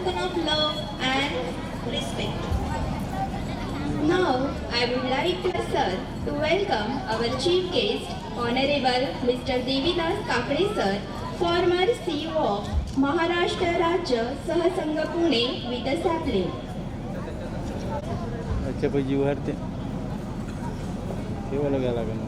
token of love and respect. Now, I would like to sir to welcome our chief guest, Honorable Mr. Devidas Kakade sir, former CEO of Maharashtra Rajya Sahasangh Pune with a sapling. अच्छा पैकी वाढते ठेवायला घ्यायला लागेल.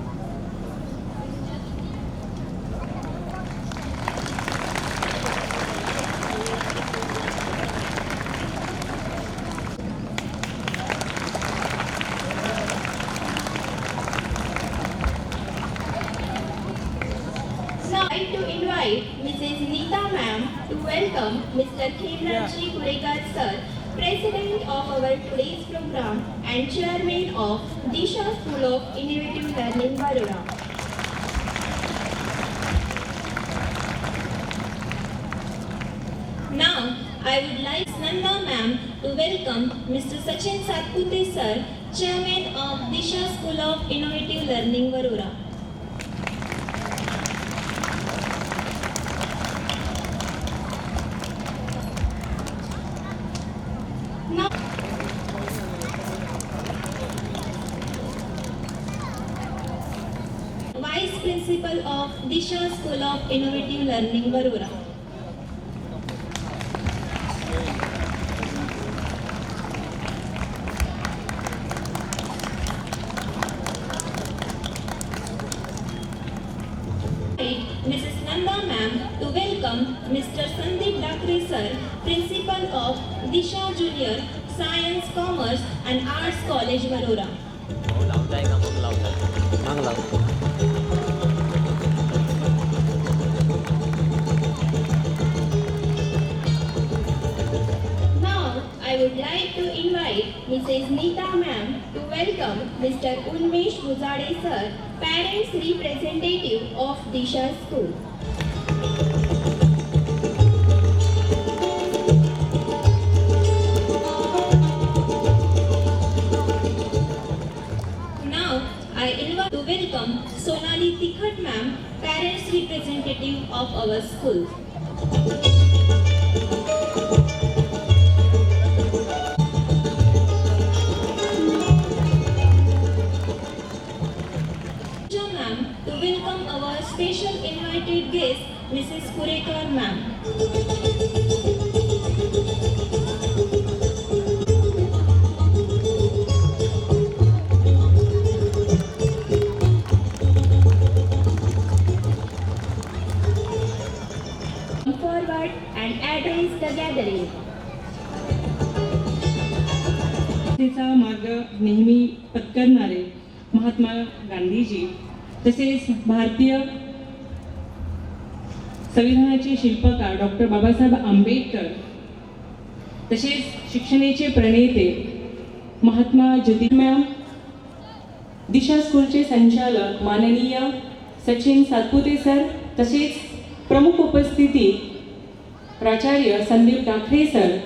Now, I'd like to invite Mrs. Neeta ma'am to welcome Mr. Khemratji Gurekar sir, President of our today's program and Chairman of Disha School of Innovative Learning, Baroda. Now, I would like Nanda ma'am to welcome Mr. Sachin Satpute sir, Chairman of Disha School of Innovative Learning, Baroda. Now, Vice Principal of Disha School of Innovative Learning, Baroda. Mrs. Nanda ma'am to welcome Mr. Sandeep Dakre sir, Principal of Disha Junior Science, Commerce and Arts College, Baroda. Now, I would like to invite Mrs. Neeta ma'am to welcome Mr. Unmesh Muzade sir, Parents Representative of Disha School. Now, I invite to welcome Sonali Tikhat ma'am, Parents Representative of our school. Ma'am to welcome our special invited guest, Mrs. Kurekar ma'am. Come forward and address the gathering. चा मार्ग नेहमी पत्करणारे महात्मा गांधीजी, तसेच भारतीय संविधानाचे शिल्पकार doctor Babasaheb Ambedkar, तसेच शिक्षणाचे प्रणेते महात्मा ज्योतिबा मॅम, दिशा स्कूलचे संचालक माननीय सचिन सातपुते सर, तसेच प्रमुख उपस्थिती प्राचार्य संदीप दाखरे सर,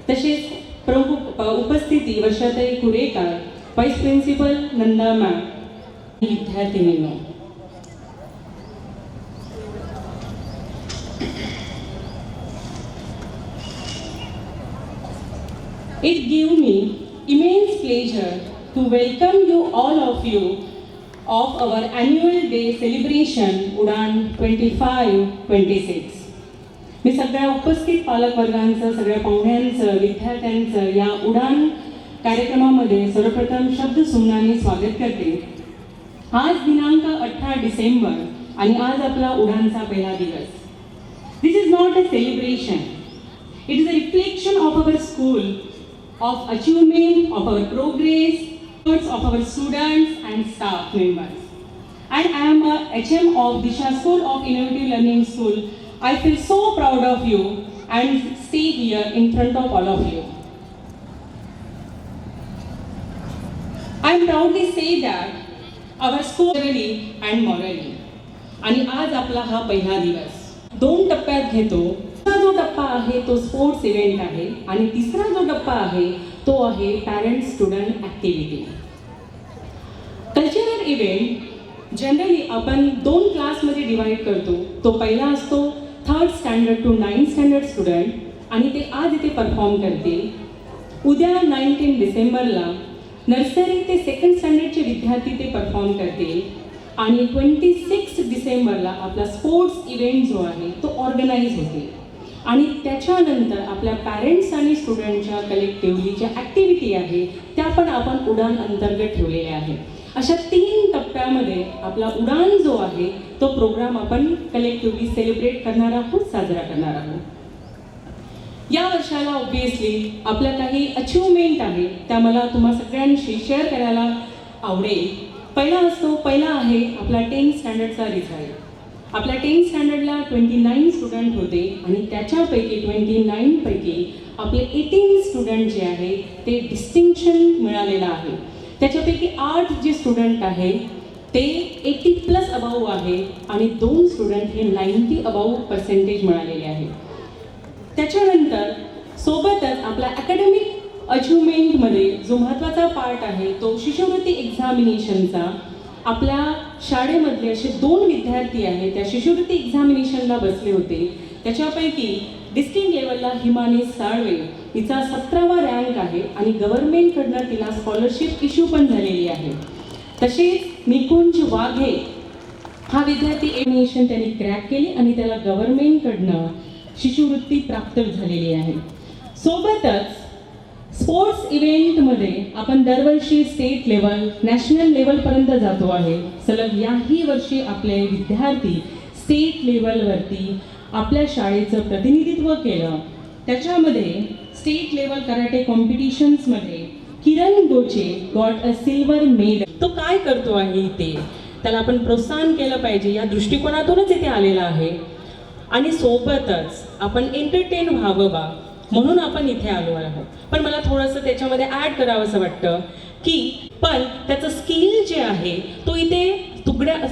तसेच प्रमुख उपस्थिती वर्षाताई Kurekar, vice principal Nanda ma'am, विद्यार्थिनींनो, it gives me immense pleasure to welcome you all of you of our annual day celebration उडान 25-26. मी सगळ्या उपस्थित पालकवर्गांचं, सगळ्या पाहुण्यांचं, विद्यार्थ्यांचं या उडान कार्यक्रमामध्ये सर्वप्रथम शब्दसुमनाने स्वागत करते. आज दिनांक 18 डिसेंबर आणि आज आपला उडानचा पहिला दिवस. This is not a celebration, it is a reflection of our school, of achievement, of our progress, of our students and staff members. And I am a HM of Disha School of Innovative Learning School. I feel so proud of you and stay here in front of all of you. I am proudly say that our school really and morally. आणि आज आपला हा पहिला दिवस 2 टप्प्यात घेतो. जो टप्पा आहे तो स्पोर्ट्स इव्हेंट आहे आणि तिसरा जो टप्पा आहे तो आहे parent student activity. Cultural event generally आपण 2 क्लासमध्ये डिवाइड करतो. तो पहिला असतो 3rd standard to 9th standard student आणि ते आज इथे परफॉर्म करतील. उद्या 19 डिसेंबरला नर्सरी ते सेकंड स्टँडर्डचे विद्यार्थी ते परफॉर्म करतील आणि 26 डिसेंबरला आपला स्पोर्ट्स इव्हेंट जो आहे तो ऑर्गनाईज होतील. आणि त्याच्यानंतर आपल्या पॅरेंट्स आणि स्टुडंटच्या कलेक्टिव्हली ज्या ॲक्टिव्हिटी आहे त्या पण आपण उडान अंतर्गत ठेवलेल्या आहे. अशा 3 टप्प्यामध्ये आपला उडान जो आहे तो प्रोग्राम आपण कलेक्टिव्हली सेलिब्रेट करणार आहोत, साजरा करणार आहोत. या वर्षाला ऑब्व्हियसली आपल्या काही अचिव्हमेंट आहे त्या मला तुम्हा सगळ्यांशी शेअर करायला आवडेल. पहिला आहे आपला 10th स्टँडर्डचा रिझल्ट. आपल्या 10th स्टँडर्डला 29 स्टुडंट होते आणि त्याच्यापैकी 29 पैकी आपले 18 स्टुडंट जे आहे ते डिस्टिंक्शन मिळालेलं आहे. त्याच्यापैकी 8 जे स्टुडंट आहे ते 80+ अबाऊ आहे आणि 2 स्टुडंट हे 90 अबाऊ पर्सेंटेज मिळालेले आहे. त्याच्यानंतर सोबतच आपल्या अकॅडमिक अचिव्हमेंटमध्ये जो महत्त्वाचा पार्ट आहे तो शिष्यवृत्ती एक्झामिनेशनचा. आपल्या शाळेमधले असे 2 विद्यार्थी आहेत त्या शिष्यवृत्ती एक्झामिनेशनला बसले होते. त्याच्यापैकी डिस्ट्रिक्ट लेवलला हिमानी साळवे हिचा 17वा रँक आहे आणि गव्हर्नमेंटकडनं तिला स्कॉलरशिप इश्यू पण झालेली आहे. तसेच निकुंज वाघे हा विद्यार्थी एक्झामिनेशन त्यांनी क्रॅक केली आणि त्याला गव्हर्नमेंटकडनं शिष्यवृत्ती प्राप्त झालेली आहे. सोबतच स्पोर्ट्स इव्हेंटमध्ये आपण दरवर्षी स्टेट लेवल, नॅशनल लेवलपर्यंत जातो आहे. सलग याही वर्षी आपले विद्यार्थी स्टेट लेवलवरती आपल्या शाळेचं प्रतिनिधित्व केलं. त्याच्यामध्ये स्टेट लेवल कराटे कॉम्पिटिशन्समध्ये Kiran Goche got a silver medal. तो काय करतो आहे इथे, त्याला आपण प्रोत्साहन केलं पाहिजे या दृष्टिकोनातूनच इथे आलेला आहे. आणि सोबतच आपण एंटरटेन व्हावं बा म्हणून आपण इथे आलो आहोत. पण मला थोडंसं त्याच्यामध्ये ॲड करावं असं वाटतं की पण त्याचं स्किल जे आहे तो इथे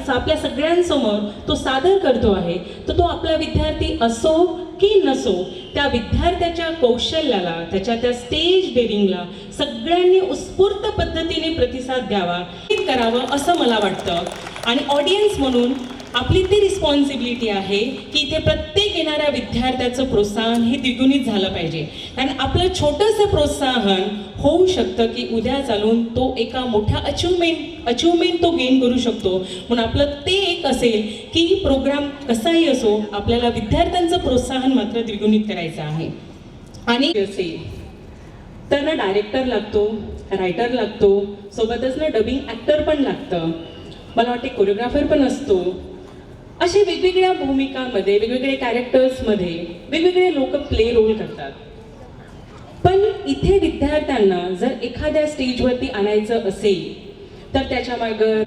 आपल्या सगळ्यांसमोर तो सादर करतो आहे. तर तो आपला विद्यार्थी असो की नसो त्या विद्यार्थ्याच्या कौशल्याला, त्याच्या त्या स्टेज डेअरिंगला सगळ्यांनी उत्स्फूर्त पद्धतीने प्रतिसाद द्यावा, करावं असं मला वाटतं. आणि ऑडियन्स म्हणून आपली ती रिस्पॉन्सिबिलिटी आहे की इथे प्रत्येक येणाऱ्या विद्यार्थ्याचं प्रोत्साहन हे द्विगुणित झालं पाहिजे. कारण आपलं छोटंसं प्रोत्साहन होऊ शकतं की उद्या चालून तो एका मोठ्या अचिव्हमेंट तो गेन करू शकतो. म्हणून आपलं ते एक असेल की प्रोग्राम कसाही असो आपल्याला विद्यार्थ्यांचं प्रोत्साहन मात्र द्विगुणित करायचं आहे. आणि असेल तर ना डायरेक्टर लागतो, रायटर लागतो, सोबतच ना डबिंग ॲक्टर पण लागतं, मला वाटते कोरिओग्राफर पण असतो. असे वेगवेगळ्या भूमिकांमध्ये, वेगवेगळे कॅरेक्टर्समध्ये वेगवेगळे लोक प्ले रोल करतात. पण इथे विद्यार्थ्यांना जर एखाद्या स्टेजवरती आणायचं असेल तर त्याच्यामागं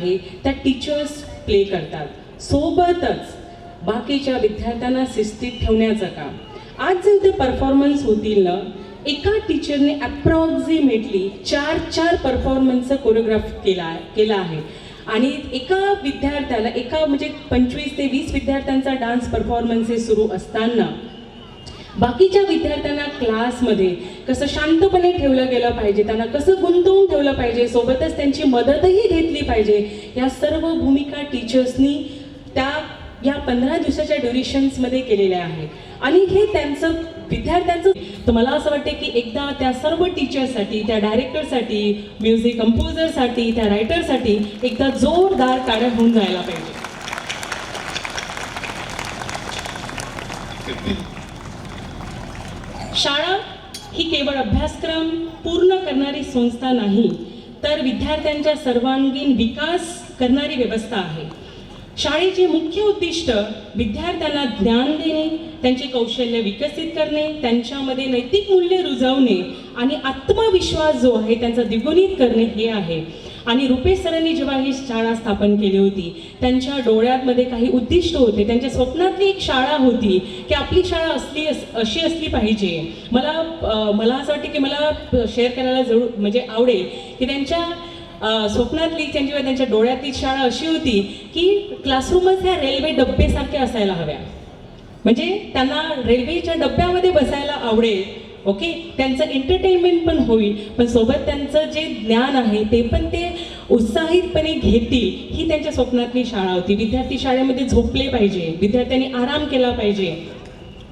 त्या टीचर्स प्ले करतात. सोबतच बाकीच्या विद्यार्थ्यांना शिस्तीत ठेवण्याचं काम. आज जर ते परफॉर्मन्स होतील ना, एका टीचरने अप्रॉक्सिमेटली 4 परफॉर्मन्सचा कोरिओग्राफ केला आहे. आणि एका विद्यार्थ्याला म्हणजे 25 ते 20 विद्यार्थ्यांचा डान्स परफॉर्मन्सेस सुरू असताना बाकीच्या विद्यार्थ्यांना क्लासमध्ये कसं शांतपणे ठेवलं गेलं पाहिजे, त्यांना कसं गुंतवून ठेवलं पाहिजे, सोबतच त्यांची मदतही घेतली पाहिजे, या सर्व भूमिका टीचर्सनी या 15 दिवसाच्या ड्युरेशन्समध्ये केलेल्या आहेत. आणि हे त्यांचं विद्यार्थ्यांचं, तर मला असं वाटतं की एकदा त्या सर्व टीचर्ससाठी, त्या डायरेक्टरसाठी, म्युझिक कंपोजरसाठी, त्या रायटरसाठी एकदा जोरदार टाळ्या होऊन जायला पाहिजे. शाळा ही केवळ अभ्यासक्रम पूर्ण करणारी संस्था नाही, तर विद्यार्थ्यांच्या सर्वांगीण विकास करणारी व्यवस्था आहे. शाळेचे मुख्य उद्दिष्ट विद्यार्थ्यांना ज्ञान देणे, त्यांचे कौशल्य विकसित करणे, त्यांच्यामध्ये नैतिक मूल्य रुजवणे आणि आत्मविश्वास जो आहे त्यांचा द्विगुणित करणे हे आहे. आणि रुपेश सरांनी जेव्हा ही शाळा स्थापन केली होती त्यांच्या डोळ्यामध्ये काही उद्दिष्ट होते, त्यांच्या स्वप्नातली एक शाळा होती की आपली शाळा अशी असली पाहिजे. मला असं वाटतं की मला शेअर करायला म्हणजे आवडेल की त्यांच्या स्वप्नातली त्यांच्या डोळ्यातली शाळा अशी होती की क्लासरूमच ह्या रेल्वे डब्बेसारख्या असायला हव्या, म्हणजे त्यांना रेल्वेच्या डब्यामध्ये बसायला आवडेल. ओके, त्यांचं एंटरटेनमेंट पण होईल, पण सोबत त्यांचं जे ज्ञान आहे ते पण ते उत्साहितपणे घेतील, ही त्यांच्या स्वप्नातली शाळा होती. विद्यार्थी शाळेमध्ये झोपले पाहिजे, विद्यार्थ्यांनी आराम केला पाहिजे,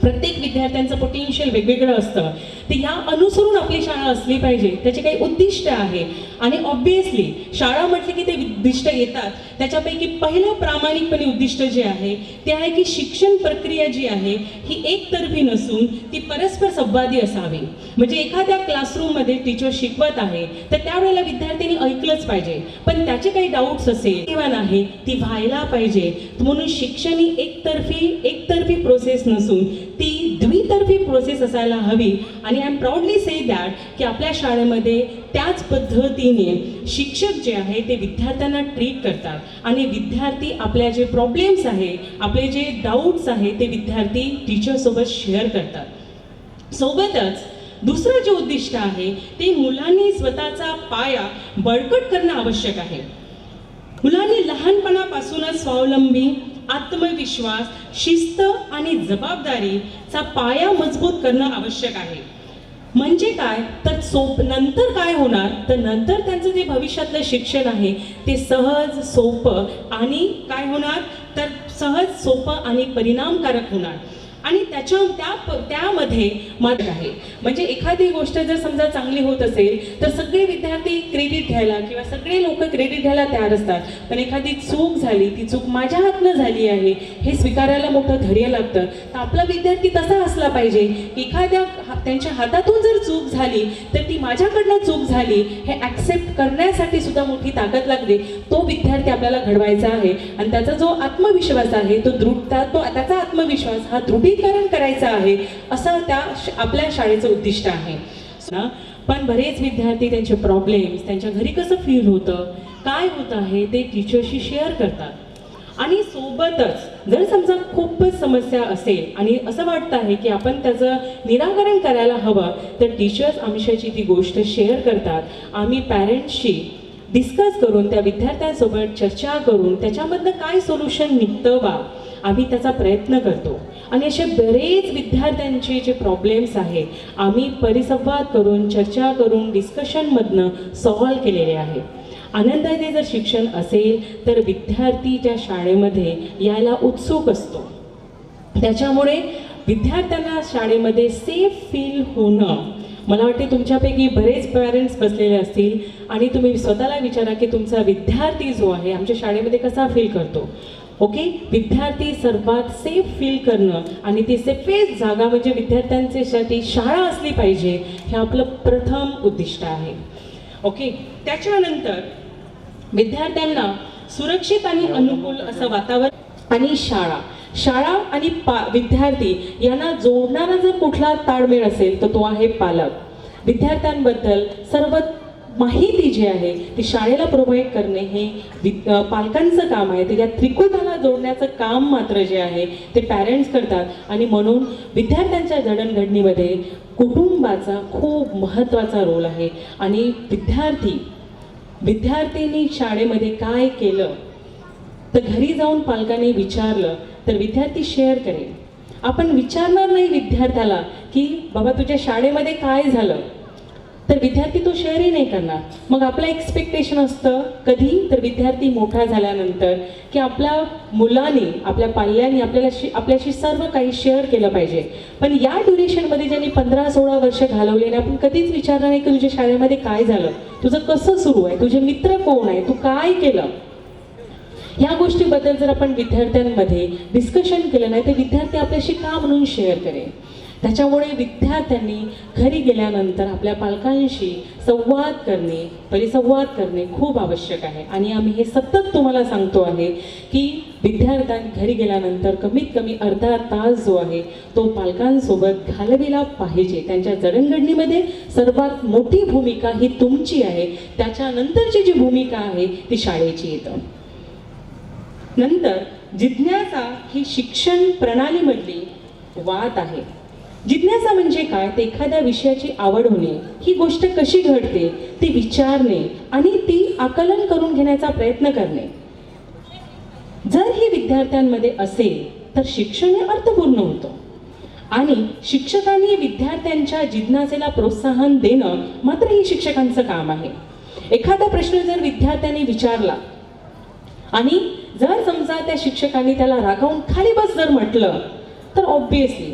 प्रत्येक विद्यार्थ्यांचं पोटेन्शियल वेगवेगळं असतं. तर या अनुसरून आपली शाळा असली पाहिजे, त्याचे काही उद्दिष्ट आहे. आणि ऑब्विसली शाळा म्हटली की ते उद्दिष्ट येतात. त्याच्यापैकी पहिलं प्रामाणिकपणे उद्दिष्ट जे आहे ते आहे की शिक्षण प्रक्रिया जी आहे ही एकतर्फी नसून ती परस्पर संवादी असावी. म्हणजे एखाद्या क्लासरूममध्ये टीचर शिकवत आहे तर त्यावेळेला विद्यार्थ्यांनी ऐकलंच पाहिजे, पण त्याचे काही डाऊट्स असेल किंवा नाही ती व्हायला पाहिजे. म्हणून शिक्षण ही एकतर्फी प्रोसेस नसून ती द्वितर्फी प्रोसेस असायला हवी. आणि I am proudly say that की आपल्या शाळेमध्ये त्याच पद्धतीने शिक्षक जे आहे ते विद्यार्थ्यांना ट्रीट करतात आणि विद्यार्थी आपल्या जे प्रॉब्लेम्स आहे, आपले जे डाऊट्स आहे ते विद्यार्थी टीचरसोबत शेअर करतात. सोबतच दुसरं जे उद्दिष्ट आहे ते मुलांनी स्वतःचा पाया बळकट करणं आवश्यक आहे. मुलांनी लहानपणापासूनच स्वावलंबी, आत्मविश्वास, शिस्त आणि जबाबदारीचा पाया मजबूत करणं आवश्यक आहे. म्हणजे काय तर नंतर काय होणार तर नंतर त्यांचं जे भविष्यातलं शिक्षण आहे ते सहज सोपं आणि काय होणार तर सहज सोपं आणि परिणामकारक होणार. आणि त्यामध्ये मत आहे. म्हणजे एखादी गोष्ट जर समजा चांगली होत असेल तर सगळे विद्यार्थी क्रेडिट घ्यायला किंवा सगळे लोक क्रेडिट घ्यायला तयार असतात. पण एखादी चूक झाली, ती चूक माझ्या हातनं झाली आहे हे स्वीकारायला मोठं धैर्य लागतं. तर आपला विद्यार्थी तसा असला पाहिजे की एखाद्या त्यांच्या हातातून जर चूक झाली तर ती माझ्याकडनं चूक झाली हे ॲक्सेप्ट करण्यासाठी सुद्धा मोठी ताकद लागते. तो विद्यार्थी आपल्याला घडवायचा आहे आणि त्याचा जो आत्मविश्वास आहे तो त्याचा आत्मविश्वास हा दृढीकरण करायचं आहे असं आपल्या शाळेचं उद्दिष्ट आहे. पण बरेच विद्यार्थी त्यांचे प्रॉब्लेम्स, त्यांच्या घरी कसं फील होतं, काय होतं आहे ते टीचरशी शेअर करतात. आणि सोबतच जर समजा खूपच समस्या असेल आणि असं वाटतं आहे की आपण त्याचं निराकरण करायला हवं तर टीचर्स आमच्याशी ती गोष्ट शेअर करतात. आम्ही पॅरेंट्सशी डिस्कस करून त्या विद्यार्थ्यांसोबत चर्चा करून त्याच्यामधनं काय सोल्युशन निघतं बा आम्ही त्याचा प्रयत्न करतो. आणि असे बरेच विद्यार्थ्यांचे जे प्रॉब्लेम्स आहे आम्ही परिसंवाद करून, चर्चा करून, डिस्कशनमधनं सॉल्व्ह केलेले आहे. आनंदाने जर शिक्षण असेल तर विद्यार्थी त्या शाळेमध्ये यायला उत्सुक असतो. त्याच्यामुळे विद्यार्थ्यांना शाळेमध्ये सेफ फील होणं, मला वाटते तुमच्यापैकी बरेच पॅरेंट्स बसलेले असतील आणि तुम्ही स्वतःला विचारा की तुमचा विद्यार्थी जो आहे आमच्या शाळेमध्ये कसा फील करतो. ओके, विद्यार्थी सर्वात सेफ फील करणं आणि ती सेफेस्ट जागा म्हणजे विद्यार्थ्यांच्यासाठी शाळा असली पाहिजे हे आपलं प्रथम उद्दिष्ट आहे. ओके, त्याच्यानंतर विद्यार्थ्यांना सुरक्षित आणि अनुकूल असं वातावरण आणि शाळा आणि विद्यार्थी यांना जोडणारा जर कुठला ताळमेळ असेल तर तो आहे पालक. विद्यार्थ्यांबद्दल सर्व माहिती जी आहे ती शाळेला प्रोव्हाइड करणे हे पालकांचं काम आहे. तर या त्रिकुटाला जोडण्याचं काम मात्र जे आहे ते पॅरेंट्स करतात. आणि म्हणून विद्यार्थ्यांच्या जडणघडणीमध्ये कुटुंबाचा खूप महत्त्वाचा रोल आहे. आणि विद्यार्थ्यांनी शाळेमध्ये काय केलं तर घरी जाऊन पालकांनी विचारलं तर विद्यार्थी शेअर करेल. आपण विचारणार नाही विद्यार्थ्याला की बाबा तुझ्या शाळेमध्ये काय झालं तर विद्यार्थी तो शेअरही नाही करणार. मग आपलं एक्सपेक्टेशन असतं कधी तर विद्यार्थी मोठा झाल्यानंतर की आपल्या मुलांनी, आपल्या पाल्यांनी आपल्याशी सर्व काही शेअर केलं पाहिजे. पण या ड्युरेशनमध्ये ज्यांनी 15-16 वर्ष घालवलेले आपण कधीच विचारणार नाही की तुझ्या शाळेमध्ये काय झालं, तुझं कसं सुरू आहे, तुझे मित्र कोण आहे, तू काय केलं. ह्या गोष्टीबद्दल जर आपण विद्यार्थ्यांमध्ये डिस्कशन केलं नाही तर विद्यार्थी आपल्याशी का म्हणून शेअर करेल. त्याच्यामुळे विद्यार्थ्यांनी घरी गेल्यानंतर आपल्या पालकांशी परिसंवाद करणे खूप आवश्यक आहे. आणि आम्ही हे सतत तुम्हाला सांगतो आहे की विद्यार्थ्यांनी घरी गेल्यानंतर कमीत कमी अर्धा तास जो आहे तो पालकांसोबत घालविला पाहिजे. त्यांच्या जडणघडणीमध्ये सर्वात मोठी भूमिका ही तुमची आहे. त्याच्यानंतरची जी भूमिका आहे ती शाळेची येतं. नंतर जिज्ञासा ही शिक्षण प्रणालीमधली वात आहे. जिज्ञासा म्हणजे काय तर एखाद्या विषयाची आवड होणे, ही गोष्ट कशी घडते ती विचारणे आणि ती आकलन करून घेण्याचा प्रयत्न करणे. जर ही विद्यार्थ्यांमध्ये असेल तर शिक्षण हे अर्थपूर्ण होतं. आणि शिक्षकांनी विद्यार्थ्यांच्या जिज्ञासेला प्रोत्साहन देणं मात्र हे शिक्षकांचं काम आहे. एखादा प्रश्न जर विद्यार्थ्यांनी विचारला आणि जर समजा त्या शिक्षकांनी त्याला रागावून खाली बस जर म्हटलं तर ऑब्विसली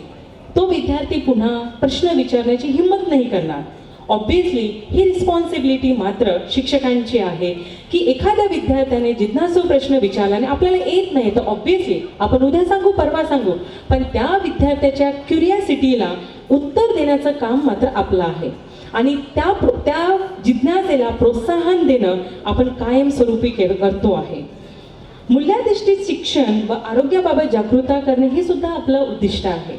तो विद्यार्थी पुन्हा प्रश्न विचारण्याची हिंमत नाही करणार. ऑब्विसली ही रिस्पॉन्सिबिलिटी मात्र शिक्षकांची आहे की एखाद्या विद्यार्थ्याने जिज्ञासू प्रश्न विचारला आणि आपल्याला येत नाही तर ऑब्विसली आपण उद्या सांगू परवा सांगू, पण त्या विद्यार्थ्याच्या क्युरियासिटीला उत्तर देण्याचं काम मात्र आपलं आहे. आणि त्या जिज्ञासेला प्रोत्साहन देणं आपण कायमस्वरूपी करतो आहे. मूल्याधिष्ठित शिक्षण व आरोग्याबाबत जागरूकता करणे हे सुद्धा आपलं उद्दिष्ट आहे.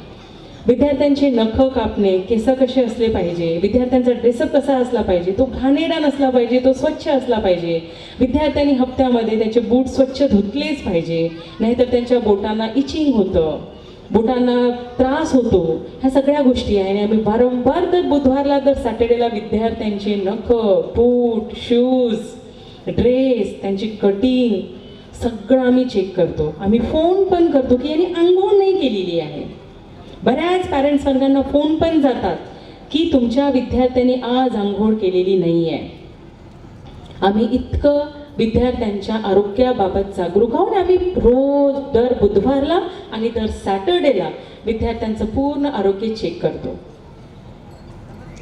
विद्यार्थ्यांचे नख कापणे, केस कसे असले पाहिजे, विद्यार्थ्यांचा ड्रेसअप कसा असला पाहिजे, तो घाणेरडा नसला पाहिजे, तो स्वच्छ असला पाहिजे, विद्यार्थ्यांनी हप्त्यामध्ये त्याचे बूट स्वच्छ धुतलेच पाहिजे, नाहीतर त्यांच्या बोटांना इचिंग होतं, बोटांना त्रास होतो. ह्या सगळ्या गोष्टी आहे आणि आम्ही वारंवार दर बुधवारला दर सॅटर्डेला विद्यार्थ्यांचे नख, बूट, शूज, ड्रेस, त्यांची कटिंग सगळं आम्ही चेक करतो. आम्ही फोन पण करतो की यांनी आंघोळ नाही केलेली आहे. बऱ्याच पॅरेंट्स वर्गांना फोन पण जातात की तुमच्या विद्यार्थ्यांनी आज आंघोळ केलेली नाही आहे. आम्ही इतकं विद्यार्थ्यांच्या आरोग्याबाबत जागरूक आहोत. आम्ही रोज दर बुधवारला आणि दर सॅटर्डेला विद्यार्थ्यांचं पूर्ण आरोग्य चेक करतो.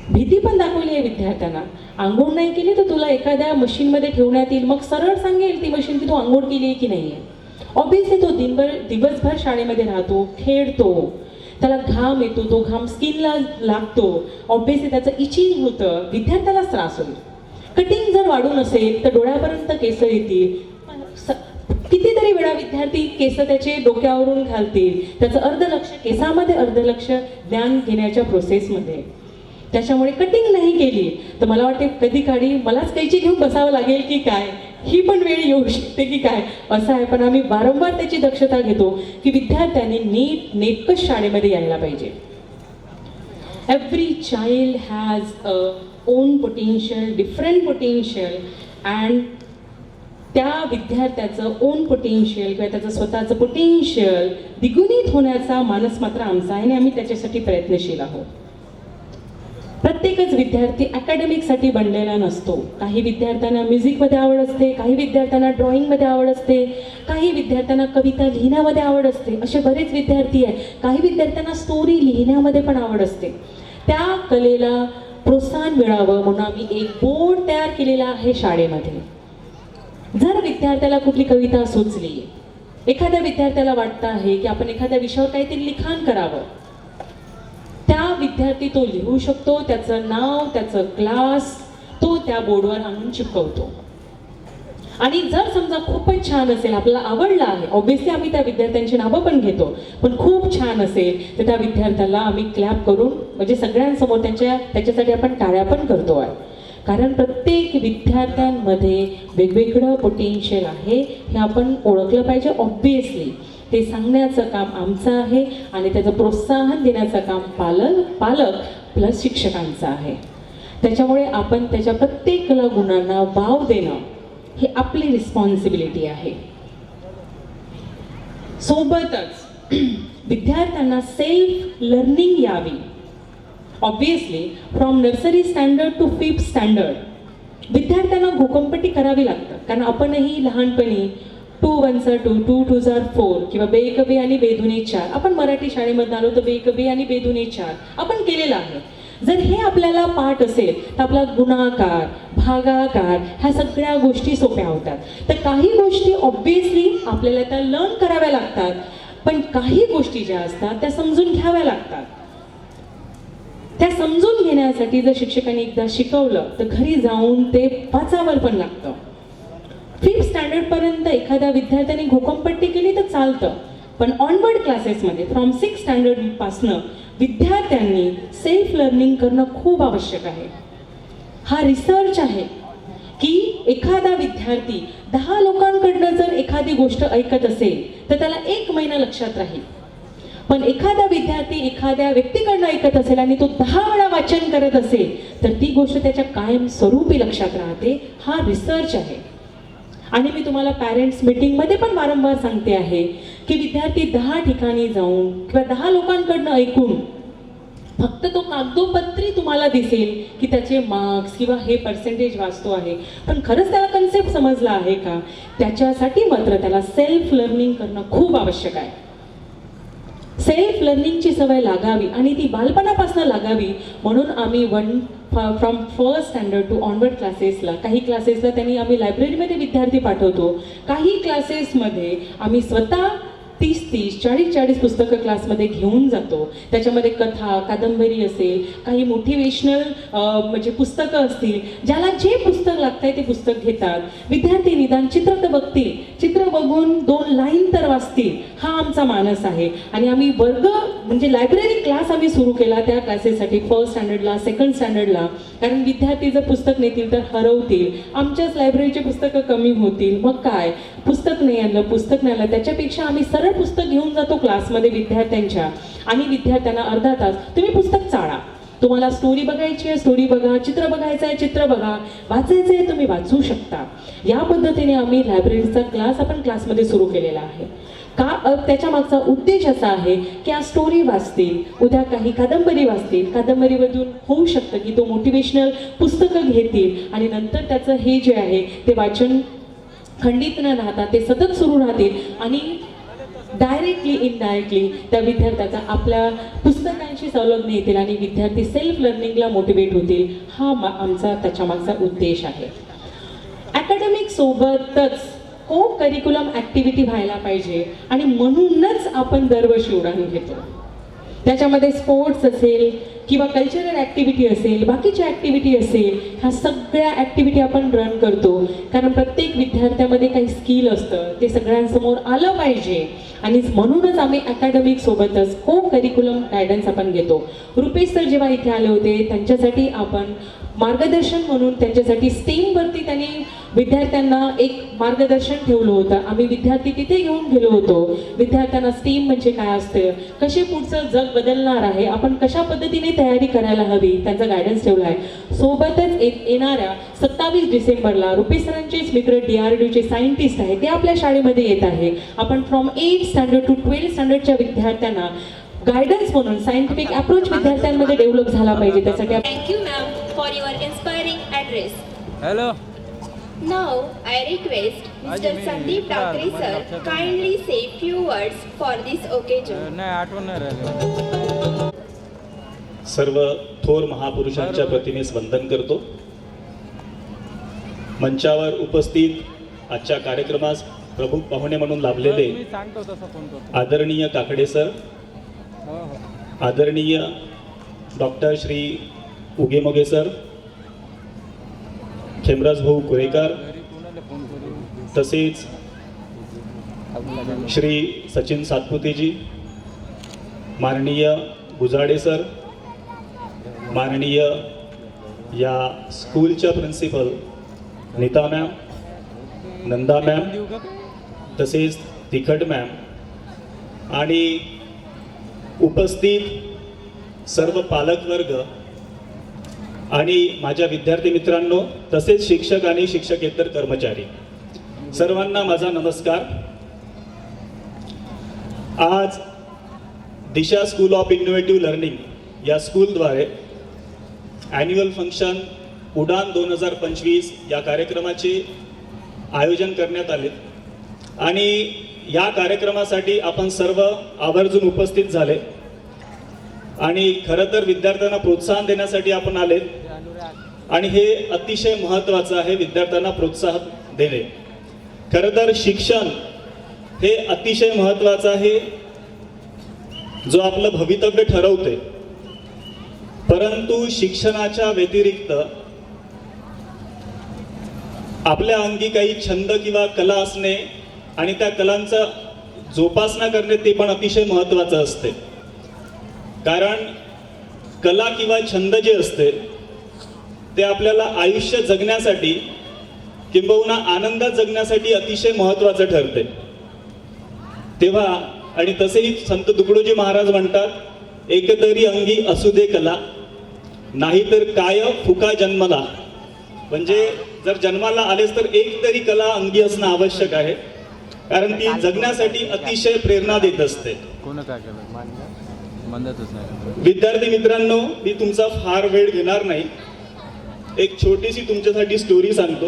भीती पण दाखवली आहे विद्यार्थ्यांना. आंघोळ नाही केली तर तुला एखाद्या मशीनमध्ये ठेवण्यात येईल, मग सरळ सांगेल ती मशीन की तू आंघोळ केली आहे की नाही आहे. ऑब्विसली तो दिवसभर शाळेमध्ये राहतो, खेळतो, त्याला घाम येतो, तो घाम स्किनला लागतो, ऑब्विसली त्याचं इचिंग होतं, विद्यार्थ्यालाच त्रास होईल. कटिंग जर वाढून असेल तर डोळ्यापर्यंत केस येतील. कितीतरी वेळा विद्यार्थी केस त्याचे डोक्यावरून घालतील, त्याचं अर्धलक्ष केसामध्ये, अर्धलक्ष ज्ञान घेण्याच्या प्रोसेसमध्ये. त्याच्यामुळे कटिंग नाही केली तर मला वाटते कधी काढी मलाच कैची घेऊन बसावं लागेल की काय, ही पण वेळ येऊ शकते की काय असं आहे. पण आम्ही वारंवार त्याची दक्षता घेतो की विद्यार्थ्यांनी नेमकंच शाळेमध्ये यायला पाहिजे. Every child has a own potential, different potential, and त्या विद्यार्थ्याचं ओन पोटेन्शियल किंवा त्याचं स्वतःचं पोटेन्शियल द्विगुणित होण्याचा मानस मात्र आमचा आहे आणि आम्ही त्याच्यासाठी प्रयत्नशील आहोत. प्रत्येकच विद्यार्थी अकॅडमिकसाठी बनलेला नसतो. काही विद्यार्थ्यांना म्युझिकमध्ये आवड असते, काही विद्यार्थ्यांना ड्रॉइंगमध्ये आवड असते, काही विद्यार्थ्यांना कविता लिहिण्यामध्ये आवड असते. असे बरेच विद्यार्थी आहेत. काही विद्यार्थ्यांना स्टोरी लिहिण्यामध्ये पण आवड असते. त्या कलेला प्रोत्साहन मिळावं म्हणून आम्ही एक बोर्ड तयार केलेला आहे शाळेमध्ये. जर विद्यार्थ्याला कुठली कविता सुचली, एखाद्या विद्यार्थ्याला वाटतं आहे की आपण एखाद्या विषयावर काहीतरी लिखाण करावं, त्या विद्यार्थी तो लिहू शकतो. त्याचं नाव, त्याचं क्लास तो त्या बोर्डवर आणून चिपकवतो. आणि जर समजा खूपच छान असेल, आपल्याला आवडला आहे, ऑब्व्हियसली आम्ही त्या विद्यार्थ्यांची नावं पण घेतो, पण खूप छान असेल तर त्या विद्यार्थ्याला आम्ही क्लॅप करून म्हणजे सगळ्यांसमोर त्याच्यासाठी आपण टाळ्या पण करतो आहे. कारण प्रत्येक विद्यार्थ्यांमध्ये वेगवेगळं पोटेन्शियल आहे हे आपण ओळखलं पाहिजे. ऑब्व्हियसली ते सांगण्याचं काम आमचं आहे आणि त्याचं प्रोत्साहन देण्याचं काम पालक प्लस शिक्षकांचं आहे. त्याच्यामुळे आपण त्याच्या प्रत्येक गुणांना वाव देणं ही आपली रिस्पॉन्सिबिलिटी आहे. सोबतच विद्यार्थ्यांना सेल्फ लर्निंग यावी. Obviously from nursery standard to 5th standard विद्यार्थ्यांना घोकंपट्टी करावी लागतं. कारण आपणही लहानपणी 2 1 2 2 2 4 किंवा बेकबे आणि बेदुने 4, आपण मराठी शाळेमधून आलो तर बेकबे आणि बेदुने 4 आपण केलेलं आहे. जर हे आपल्याला पाठ असेल तर आपला गुणाकार, भागाकार ह्या सगळ्या गोष्टी सोप्या होतात. तर काही गोष्टी ऑब्व्हियसली आपल्याला त्या लर्न कराव्या लागतात, पण काही गोष्टी ज्या असतात त्या समजून घ्याव्या लागतात. त्या समजून घेण्यासाठी जर शिक्षकांनी एकदा शिकवलं तर घरी जाऊन ते वाचावर पण लागतं. 5th स्टँडर्डपर्यंत एखाद्या विद्यार्थ्याने घोकंपट्टी केली तर चालतं, पण ऑनवर्ड क्लासेसमध्ये फ्रॉम 6th स्टँडर्डपासनं विद्यार्थ्यांनी सेल्फ लर्निंग करणं खूप आवश्यक आहे. हा रिसर्च आहे की एखादा विद्यार्थी 10 लोकांकडनं जर एखादी गोष्ट ऐकत असेल तर त्याला 1 महिना लक्षात राहील. पण एखादा विद्यार्थी एखाद्या व्यक्तीकडनं ऐकत असेल आणि तो 10 वेळा वाचन करत असेल तर ती गोष्ट त्याच्या कायम स्वरूपी लक्षात राहते. हा रिसर्च आहे. आणि मी तुम्हाला पॅरेंट्स मीटिंगमध्ये पण वारंवार सांगते आहे की विद्यार्थी 10 ठिकाणी जाऊन किंवा 10 लोकांकडनं ऐकून फक्त तो कागदोपत्री तुम्हाला दिसेल की त्याचे मार्क्स किंवा हे पर्सेंटेज वाचतो आहे, पण खरंच त्याला कन्सेप्ट समजला आहे का, त्याच्यासाठी मात्र त्याला सेल्फ लर्निंग करणं खूप आवश्यक आहे. सेल्फ लर्निंगची सवय लागावी आणि ती बालपणापासून लागावी म्हणून आम्ही from first standard to onward क्लासेसला काही क्लासेसला आम्ही लायब्ररीमध्ये विद्यार्थी पाठवतो. काही क्लासेसमध्ये आम्ही स्वतः 30-30, 40-40 पुस्तकं क्लासमध्ये घेऊन जातो. त्याच्यामध्ये कथा, कादंबरी असेल, काही मोटिवेशनल म्हणजे पुस्तकं असतील, ज्याला जे पुस्तक लागतंय ते पुस्तक घेतात. विद्यार्थी निदान चित्र तर बघतील, चित्र बघून 2 लाईन तर वाचतील, हा आमचा मानस आहे. आणि आम्ही वर्ग म्हणजे लायब्ररी क्लास आम्ही सुरू केला त्या क्लासेससाठी फर्स्ट स्टँडर्डला, सेकंड स्टँडर्डला. कारण विद्यार्थी जर पुस्तक नेतील तर हरवतील, आमच्याच लायब्ररीचे पुस्तकं कमी होतील. मग काय, पुस्तक नाही आणलं, पुस्तक नाही आणलं, त्याच्यापेक्षा आम्ही सरळ पुस्तक घेऊन जातो क्लासमध्ये विद्यार्थ्यांच्या आणि विद्यार्थ्यांना अर्धा तास तुम्ही पुस्तक चाळा. तुम्हाला स्टोरी बघायची आहे स्टोरी बघा, चित्र बघायचं आहे चित्र बघा, वाचायचं आहे तुम्ही वाचू शकता. या पद्धतीने आम्ही लायब्ररीचा क्लास आपण क्लासमध्ये सुरू केलेला आहे. का त्याच्या मागचा उद्देश असा आहे की आज स्टोरी वाचतील, उद्या काही कादंबरी वाचतील, कादंबरीमधून होऊ शकतं की तो मोटिवेशनल पुस्तकं घेतील आणि नंतर त्याचं हे जे आहे ते वाचन खंडित न राहता ते सतत सुरू राहतील आणि डायरेक्टली इनडायरेक्टली त्या विद्यार्थ्याचा आपल्या पुस्तकांशी संलग्न येतील आणि विद्यार्थी सेल्फ लर्निंगला मोटिवेट होतील. हा आमचा त्याच्यामागचा उद्देश आहे. अकॅडमिक सोबतच को करिक्युलम ॲक्टिव्हिटी व्हायला पाहिजे आणि म्हणूनच आपण दरवर्षी उडान घेतो. त्याच्यामध्ये स्पोर्ट्स असेल किंवा कल्चरल ॲक्टिव्हिटी असेल, बाकीच्या ॲक्टिव्हिटी असेल, ह्या सगळ्या ॲक्टिव्हिटी आपण रन करतो. कारण प्रत्येक विद्यार्थ्यामध्ये काही स्किल असतं, ते सगळ्यांसमोर आलं पाहिजे आणि म्हणूनच आम्ही अकॅडमिक सोबतच को करिक्युलम गायडन्स आपण घेतो. रुपेश सर जेव्हा इथे आले होते त्यांच्यासाठी आपण मार्गदर्शन म्हणून त्यांच्यासाठी स्टेमवरती त्यांनी विद्यार्थ्यांना एक मार्गदर्शन ठेवलं होतं. आम्ही विद्यार्थी तिथे घेऊन गेलो होतो. विद्यार्थ्यांना स्टेम म्हणजे काय असतं, कसे पुढचं जग बदलणार आहे, आपण कशा पद्धतीने तयारी करायला हवी, त्यांचा गायडन्स ठेवला आहे. सोबतच येणाऱ्या 27 डिसेंबरला रुपेश सरांचेच मित्र DRDOचे सायंटिस्ट आहे ते आपल्या शाळेमध्ये येत आहे. आपण from 8th standard to 12th स्टँडर्डच्या विद्यार्थ्यांना गायडन्स म्हणून सायंटिफिक अप्रोच विद्यार्थ्यांमध्ये डेव्हलप झाला पाहिजे. त्यासाठी Thank you, ma'am, for your inspiring address. Hello. Now, I request Mr. Sandeep Dakre sir kindly say few words for this occasion. नाही आठवण नाही राहिली. सर्व थोर महापुरुषांच्या प्रतिमेस वंदन करतो. मंचावर उपस्थित आजच्या कार्यक्रमास प्रमुख पाहुणे म्हणून लाभलेले मी सांगतो तसं फोन करतो. आदरणीय काकडे सर, हो हो. आदरणीय डॉक्टर श्री उगेमोगे सर, खेमराज भाऊ कुरेकर, घरी कोणाला फोन करू. तसेच श्री सचिन सातपुतेजी, माननीय गुजाडे सर, माननीय या स्कूलच्या principal Neeta ma'am, Nanda ma'am, देऊ का? तसेच तिखट मॅम आणि उपस्थित सर्व पालकवर्ग आणि माझ्या विद्यार्थी मित्रांनो, तसेच शिक्षक आणि शिक्षकेतर कर्मचारी, सर्वांना माझा नमस्कार. आज दिशा स्कूल ऑफ इनोव्हेटिव्ह लर्निंग या स्कूलद्वारे ॲन्युअल फंक्शन उडान 2025 या कार्यक्रमाचे आयोजन करण्यात आले आणि या कार्यक्रमासाठी आपण सर्व आवर्जून उपस्थित झाले आणि खरं तर विद्यार्थ्यांना प्रोत्साहन देण्यासाठी आपण आले आणि हे अतिशय महत्त्वाचं आहे, विद्यार्थ्यांना प्रोत्साहन देणे. खरं तर शिक्षण हे अतिशय महत्त्वाचं आहे, जो आपलं भवितव्य ठरवते. परंतु शिक्षणाच्या व्यतिरिक्त आपल्या अंगी काही छंद किंवा कला असणे आणि त्या कलांचा जोपासना करणे ते पण अतिशय महत्त्वाचं असते. कारण कला किंवा छंद जे असते ते आपल्याला आयुष्य जगण्यासाठी किंबहुना आनंदात जगण्यासाठी अतिशय महत्त्वाचं ठरते. तेव्हा आणि तसेही संत तुकडोजी महाराज म्हणतात, एकतरी अंगी असू दे कला, नाहीतर काय फुका जन्मला. म्हणजे जर जन्माला आलेस तर एक तरी कला अंगी असणं आवश्यक आहे, कारण ती जगण्यासाठी अतिशय प्रेरणा देत असते. कोण काय केलं म्हणतच नाही. विद्यार्थी मित्रांनो, मी तुमचा फार वेळ घेणार नाही. एक छोटीशी तुमच्यासाठी स्टोरी सांगतो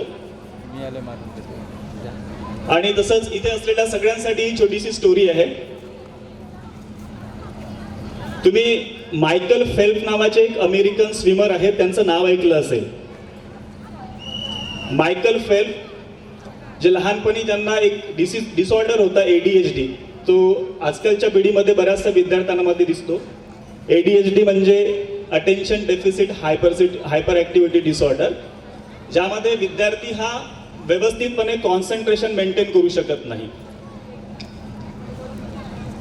मी आले मारून आणि तसंच इथे असलेल्या सगळ्यांसाठी ही छोटीशी स्टोरी आहे. तुम्ही मायकल फेल्प नावाचे एक अमेरिकन स्विमर आहेत, त्यांचं नाव ऐकलं असेल. मायकल फेल्प जे लहानपणी ज्यांना एक डिसऑर्डर होता ADHD, तो आजकालच्या पिढीमध्ये बऱ्याचशा विद्यार्थ्यांमध्ये दिसतो. ADHD म्हणजे attention deficit hyper activity disorder, ज्यामध्ये विद्यार्थी हा व्यवस्थितपणे कॉन्सन्ट्रेशन मेंटेन करू शकत नाही.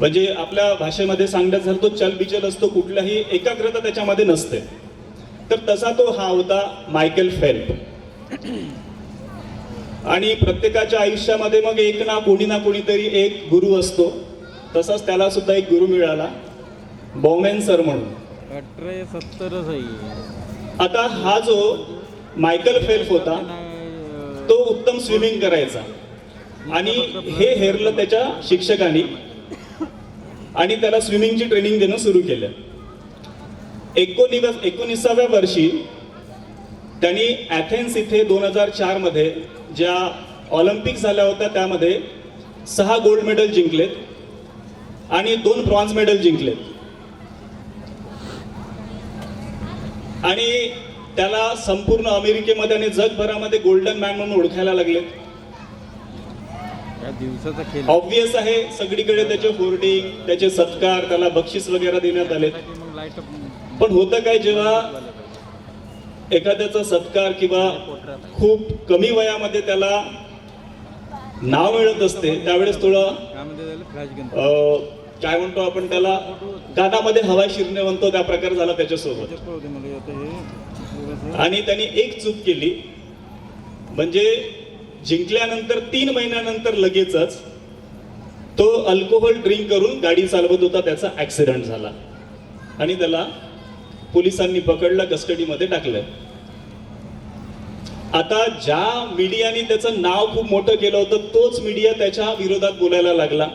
म्हणजे आपल्या भाषेमध्ये सांगण्यात झालं तो चलबिचल असतो, कुठल्याही एकाग्रता त्याच्यामध्ये नसते. तर तसा तो हा होता मायकेल फेल्प. आणि प्रत्येकाच्या आयुष्यामध्ये मग एक ना कोणीतरी एक गुरु असतो. तसाच त्याला सुद्धा एक गुरु मिळाला, बॉमेन सर म्हणून. 1870 सही. आता हा जो मायकेल फेल्प होता तो उत्तम स्विमिंग करायचा आणि हे हेरलं त्याच्या शिक्षकांनी आणि त्याला स्विमिंगची ट्रेनिंग देणं सुरू केलं. 19व्या वर्षी त्यांनी ॲथेन्स इथे 2004 मध्ये ज्या ऑलिम्पिक झाल्या होत्या त्यामध्ये 6 गोल्ड मेडल जिंकलेत आणि 2 ब्रॉन्झ मेडल जिंकलेत. आणि त्याला संपूर्ण अमेरिकेमध्ये आणि जगभरामध्ये गोल्डन मॅन म्हणून ओळखायला लागले. या दिवसाचा खेळ ऑब्वियस आहे, सगळीकडे त्याचे होर्डिंग, त्याचे सत्कार, त्याला बक्षीस वगैरे देण्यात आले. मग लाईट पण होतं काय, जेव्हा एखाद्याचा सत्कार किंवा खूप कमी वयामध्ये त्याला नाव मिळत असते त्यावेळेस थोडं त्यामध्ये झालं फ्लॅश गन. काय म्हणतो आपण त्याला, कानामध्ये हवा शिरणे म्हणतो, त्या प्रकार झाला त्याच्यासोबत. होते मला आता हे आणि त्यांनी एक चूक केली, म्हणजे जिंकल्यानंतर 3 महिन्यानंतर लगेचच तो अल्कोहोल ड्रिंक करून गाडी चालवत होता, त्याचा ऍक्सिडेंट झाला आणि त्याला पोलिसांनी पकडलं, कस्टडीमध्ये टाकलं. आता ज्या मीडियाने त्याचं नाव खूप मोठं केलं होतं तोच मीडिया त्याच्या विरोधात बोलायला लागला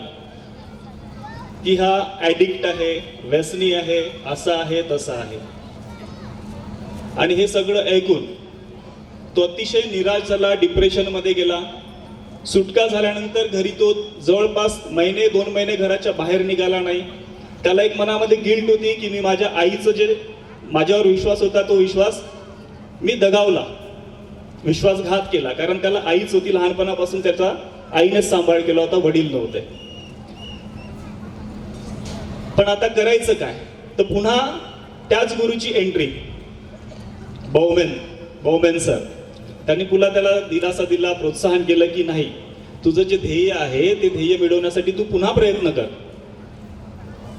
की हा ॲडिक्ट आहे, व्यसनी आहे, असा आहे, तसा आहे. आणि हे सगळं ऐकून तो अतिशय निराश झाला, डिप्रेशनमध्ये गेला. सुटका झाल्यानंतर घरी तो जवळपास 1-2 महिने घराच्या बाहेर निघाला नाही. त्याला एक मनामध्ये गिल्ट होती की मी माझ्या आईचं जे माझ्यावर विश्वास होता तो विश्वास मी दगावला, विश्वासघात केला. कारण त्याला आईच होती, लहानपणापासून त्याचा आईनेच सांभाळ केला होता, वडील नव्हते. पण आता करायचं काय, तर पुन्हा त्याच गुरुची एंट्री, बॉमेन सर. त्यांनी पुन्हा त्याला दिलासा दिला, प्रोत्साहन केलं की नाही, तुझं जे ध्येय आहे ते ध्येय मिळवण्यासाठी तू पुन्हा प्रयत्न कर.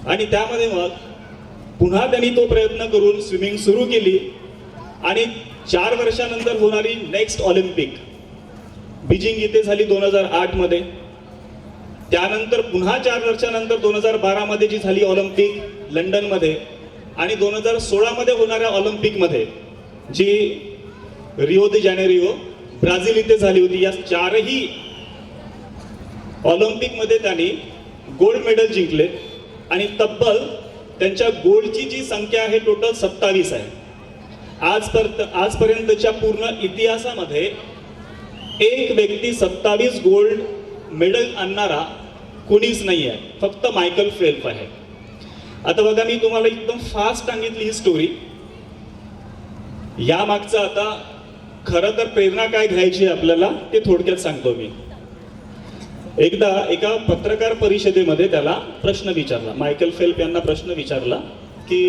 आणि त्यामध्ये मग पुन्हा त्यांनी तो प्रयत्न करून स्विमिंग सुरू केली. आणि 4 वर्षानंतर होणारी नेक्स्ट ऑलिम्पिक बीजिंग इथे झाली 2008 मध्ये. त्यानंतर पुन्हा 4 वर्षानंतर 2012 मध्ये जी झाली ऑलिम्पिक लंडनमध्ये, आणि 2016 मध्ये होणाऱ्या ऑलिम्पिकमध्ये जी रिओ दे जानेरिओ ब्राझील इथे झाली होती, या 4ही ऑलिम्पिकमध्ये त्यांनी गोल्ड मेडल जिंकले. आणि तब्बल त्यांच्या गोल्डची जी संख्या आहे टोटल 27 आहे. आजपर्यंतच्या पूर्ण इतिहासामध्ये एक व्यक्ती 27 गोल्ड मेडल आणणारा कोणीच नाही आहे, फक्त मायकेल फेल्प आहे. आता बघा, मी तुम्हाला एकदम फास्ट सांगितली ही स्टोरी. या मागचं आता खरं तर प्रेरणा काय घ्यायची आपल्याला ते थोडक्यात सांगतो मी. एकदा एका पत्रकार परिषदेमध्ये त्याला प्रश्न विचारला, मायकेल फेल्प यांना प्रश्न विचारला की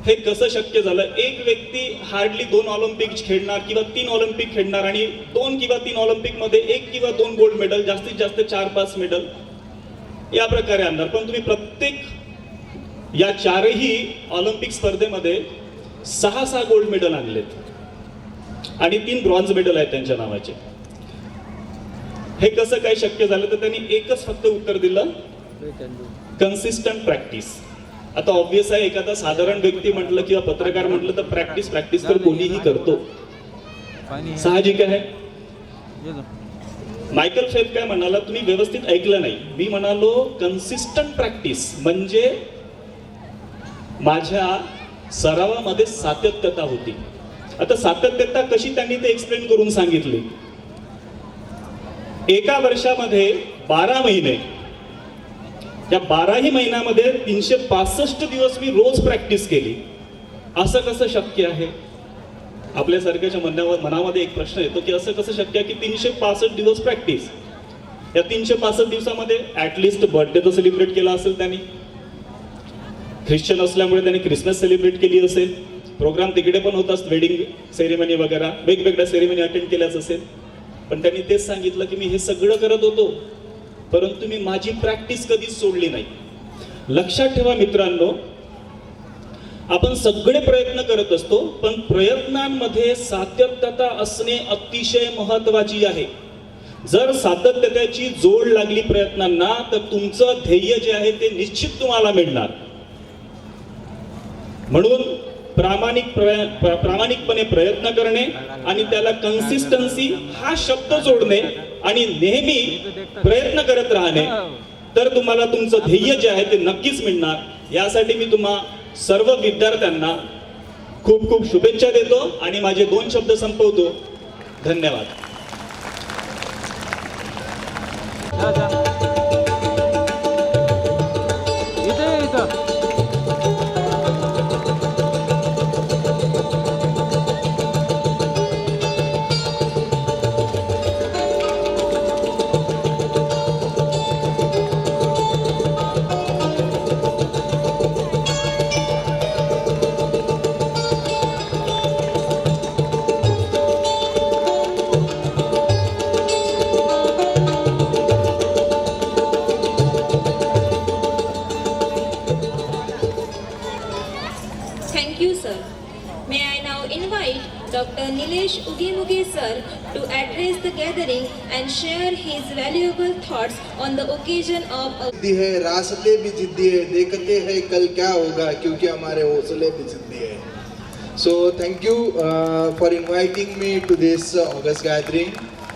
हे कसं शक्य झालं, एक व्यक्ती हार्डली 2 ऑलिम्पिक खेळणार किंवा 3 ऑलिम्पिक खेळणार आणि 2 किंवा 3 ऑलिम्पिक मध्ये 1 किंवा 2 गोल्ड मेडल, जास्तीत जास्त 4-5 मेडल या प्रकारे आणणार, पण तुम्ही प्रत्येक या 4ही ऑलिम्पिक स्पर्धेमध्ये 6 गोल्ड मेडल आणलेत आणि 3 ब्रॉन्झ मेडल आहेत त्यांच्या नावाचे. हे कसं काय शक्य झालं, तर त्यांनी एकच फक्त उत्तर दिलं, कन्सिस्टंट प्रॅक्टिस. आता ऑब्विस आहे, एखादा साधारण व्यक्ती म्हटलं किंवा पत्रकार म्हटलं तर प्रॅक्टिस तर कोणीही करतो, साहजिक आहे. मायकेल फेल्प काय म्हणाला, तुम्ही व्यवस्थित ऐकलं नाही. मी म्हणालो कन्सिस्टंट प्रॅक्टिस म्हणजे माझ्या सरावामध्ये सातत्यता होती. आता सातत्यता कशी त्यांनी ते एक्सप्लेन करून सांगितली. एका वर्षामध्ये 12 महिने या 12ही महिन्यामध्ये 365 दिवस मी रोज प्रॅक्टिस केली. असं कसं शक्य आहे? आपल्यासारख्याच्या मनामध्ये एक प्रश्न येतो की असं कसं शक्य आहे की 365 दिवस प्रॅक्टिस. या 365 दिवसामध्ये ॲटलिस्ट बर्थडे तर सेलिब्रेट केला असेल त्यांनी, ख्रिश्चन असल्यामुळे त्यांनी क्रिसमस सेलिब्रेट केली असेल, प्रोग्राम तिकडे पण होतात, वेडिंग सेरेमनी वगैरे वेगवेगळ्या सेरेमनी अटेंड केल्याच असेल. पण त्यांनी तेच सांगितलं की मी हे सगळं करत होतो परंतु मी माझी प्रॅक्टिस कधीच सोडली नाही. लक्षात ठेवा मित्रांनो, आपण सगळे प्रयत्न करत असतो पण प्रयत्नांमध्ये सातत्यता असणे अतिशय महत्वाची आहे. जर सातत्याची जोड लागली प्रयत्नांना तर तुमचं ध्येय जे आहे ते निश्चित तुम्हाला मिळणार. म्हणून प्रामाणिकपणे प्रयत्न करणे आणि त्याला कन्सिस्टन्सी हा शब्द जोडणे आणि नेहमी प्रयत्न करत राहणे, तर तुम्हाला तुमचं ध्येय जे आहे ते नक्कीच मिळणार. यासाठी मी तुम्हा सर्व विद्यार्थ्यांना खूप खूप शुभेच्छा देतो आणि माझे 2 शब्द संपवतो. धन्यवाद. Thank you, sir. May I now invite Dr. Nilesh Ugemuge sir to address the gathering and share his valuable thoughts on the occasion of जिद्दी है, रास्ते भी जिद्दी है, देखते हैं कल क्या होगा क्योंकि हमारे हौसले भी जिद्दी है. So thank you for inviting me to this August gathering.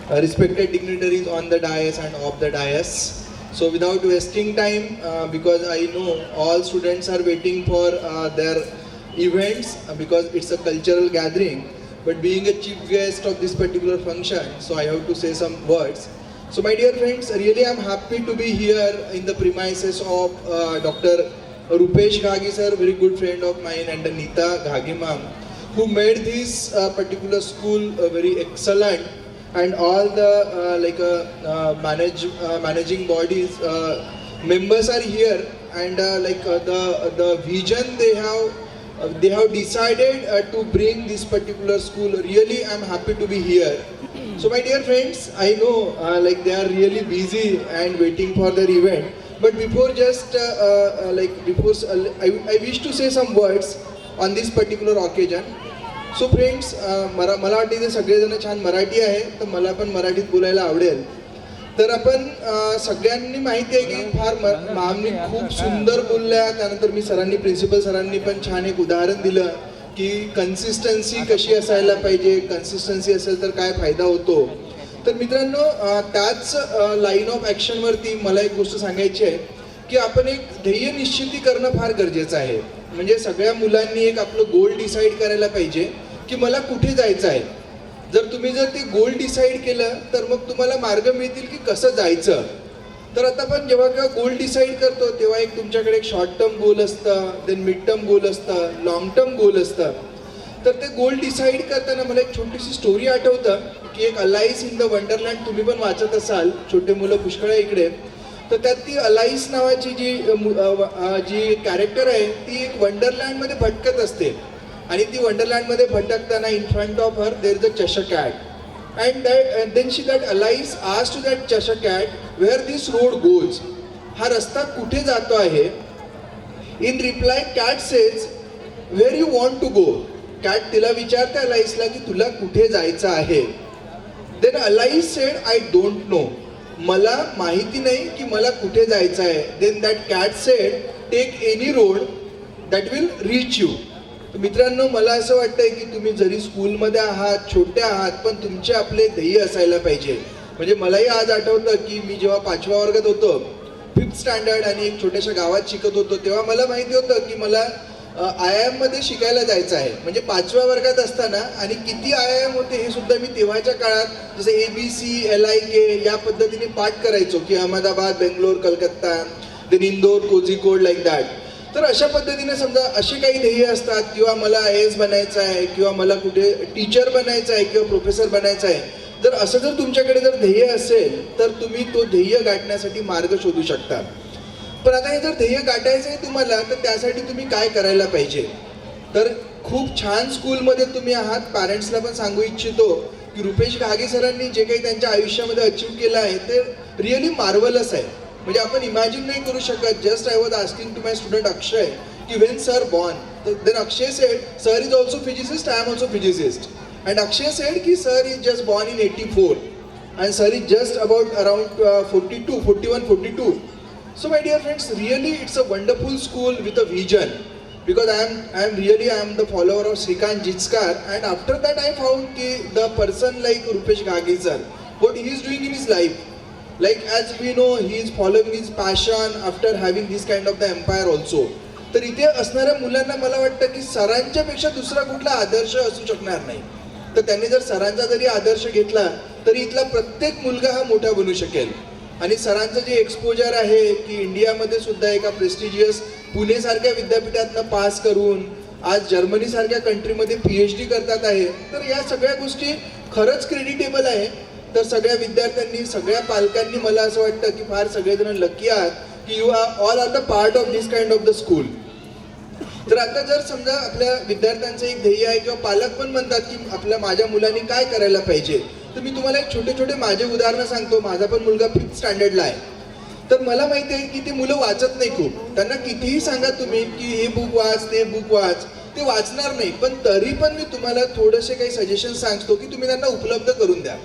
Respected dignitaries on the dais and off the dais. So without wasting time, because I know all students are waiting for their events because it's a cultural gathering, but being a chief guest of this particular function, so I have to say some words. So my dear friends, really I'm happy to be here in the premises of Dr. Rupesh Ghagi sir, very good friend of mine, and Anita Ghagi ma'am, who made this particular school very excellent, and all the managing bodies members are here, and the vision they have decided to bring this particular school. Really I'm happy to be here. So my dear friends, I know they are really busy and waiting for their event, but before I wish to say some words on this particular occasion. So friends, मला वाटतं इथे सगळेजण छान मराठी आहे, तर मला पण मराठीत बोलायला आवडेल. तर आपण सगळ्यांनी माहिती आहे की फार मॅमनी खूप सुंदर बोलल्या, त्यानंतर मी सरांनी प्रिन्सिपल सरांनी पण छान एक उदाहरण दिलं की कन्सिस्टन्सी कशी असायला पाहिजे, कन्सिस्टन्सी असेल तर काय फायदा होतो. तर मित्रांनो, त्याच लाईन ऑफ ॲक्शनवरती मला एक गोष्ट सांगायची आहे की आपण एक ध्येय निश्चिती करणं फार गरजेचं आहे. म्हणजे सगळ्या मुलांनी एक आपलं गोल डिसाईड करायला पाहिजे की मला कुठे जायचं आहे. जर ते गोल डिसाईड केलं तर मग तुम्हाला मार्ग मिळतील की कसं जायचं. तर आता आपण जेव्हा गोल डिसाईड करतो तेव्हा एक तुमच्याकडे एक शॉर्ट टर्म गोल असतं, देन मिड टर्म गोल असतं, लॉंग टर्म गोल असतं. तर ते गोल डिसाईड करताना मला एक छोटीशी स्टोरी आठवतं की एक अलाइस इन द वंडरलँड, तुम्ही पण वाचत असाल, छोटे मुलं पुष्कळ आहे इकडे. तर त्यात ती अलाइस नावाची जी कॅरेक्टर आहे ती एक वंडरलँडमध्ये भटकत असते आणि ती वंडरलँडमध्ये भटकताना in front of her there is a Cheshire cat and then that Alice asked to that Cheshire cat where this road goes, हा रस्ता कुठे जातो आहे. In reply cat says where you want to go. Cat तिला विचारते अलाइसला की तुला कुठे जायचं आहे. Then Alice said I don't know, मला माहिती नाही की मला कुठे जायचं आहे. Then that cat said take any road that will reach you. मित्रांनो, मला असं वाटतंय की तुम्ही जरी स्कूलमध्ये आहात, छोटे आहात, पण तुमचे आपले ध्येय असायला पाहिजे. म्हणजे मलाही आज आठवतं की मी जेव्हा 5व्या वर्गात होतो, 5th स्टँडर्ड, आणि एक छोट्याशा गावात शिकत होतो, तेव्हा मला माहिती होतं की मला IIM मध्ये शिकायला जायचं आहे. म्हणजे 5व्या वर्गात असताना, आणि किती IIM होते हे सुद्धा मी तेव्हाच्या काळात जसं ABC, LIK या पद्धतीने पाठ करायचो की Ahmedabad, Bangalore, Calcutta, then Indore Kozhikode like that. तर अशा पद्धतीने समजा असे काही ध्येय असतात, किंवा मला IAS बनायचं आहे, किंवा मला कुठे टीचर बनायचं आहे, किंवा प्रोफेसर बनायचं आहे. जर असं जर तुमच्याकडे जर ध्येय असेल तर तुम्ही तो ध्येय गाठण्यासाठी मार्ग शोधू शकता. पण आता हे जर ध्येय गाठायचं आहे तुम्हाला, तर त्यासाठी तुम्ही काय करायला पाहिजे. तर खूप छान स्कूलमध्ये तुम्ही आहात. पॅरेंट्सला पण सांगू इच्छितो की रुपेश घागे सरांनी जे काही त्यांच्या आयुष्यामध्ये अचीव केलं आहे ते रिअली मार्वलस आहे. म्हणजे आपण इमॅजिन नाही करू शकत. Just I was asking to my student Akshay की वेन सर बॉर्न, तर then Akshay said sir is also physicist, I am also physicist. And Akshay said की sir is just born in 84 and sir is just about around 41-42. So my dear friends, really it's a wonderful school with a vision, because I am the follower of Shrikant Jitskar, and after that I found ki the person like Rupesh Ghage sir, what he is doing in his life, like as we know he is following his passion after having this kind of the empire also. तर इथे असणाऱ्या मुलांना मला वाटतं की सरांच्या पेक्षा दुसरा कुठला आदर्श असू शकणार नाही. तर त्यांनी जर सरांचा जरी आदर्श घेतला तरी इथला प्रत्येक मुलगा हा मोठा बनू शकेल. आणि सरांचं जे एक्सपोजर आहे की इंडियामध्ये सुद्धा एका प्रेस्टिजियस पुणेसारख्या विद्यापीठातनं पास करून आज जर्मनीसारख्या कंट्रीमध्ये PhD करतात आहे, तर या सगळ्या गोष्टी खरंच क्रेडिटेबल आहे. तर सगळ्या विद्यार्थ्यांनी, सगळ्या पालकांनी, मला असं वाटतं की फार सगळेजण लकी आहात की you all are the part of this kind of the school. तर आता जर समजा आपल्या विद्यार्थ्यांचं एक ध्येय आहे, किंवा पालक पण म्हणतात की माझ्या मुलांनी काय करायला पाहिजे, तर मी तुम्हाला एक छोटे छोटे माझे उदाहरणं सांगतो. माझा पण मुलगा 5th स्टँडर्डला आहे. तर मला माहिती आहे की ते मुलं वाचत नाही खूप. त्यांना कितीही सांगा तुम्ही की हे बुक वाच, ते बुक वाच, ते वाचणार नाही. पण तरी पण मी तुम्हाला थोडेसे काही सजेशन सांगतो की तुम्ही त्यांना उपलब्ध करून द्या.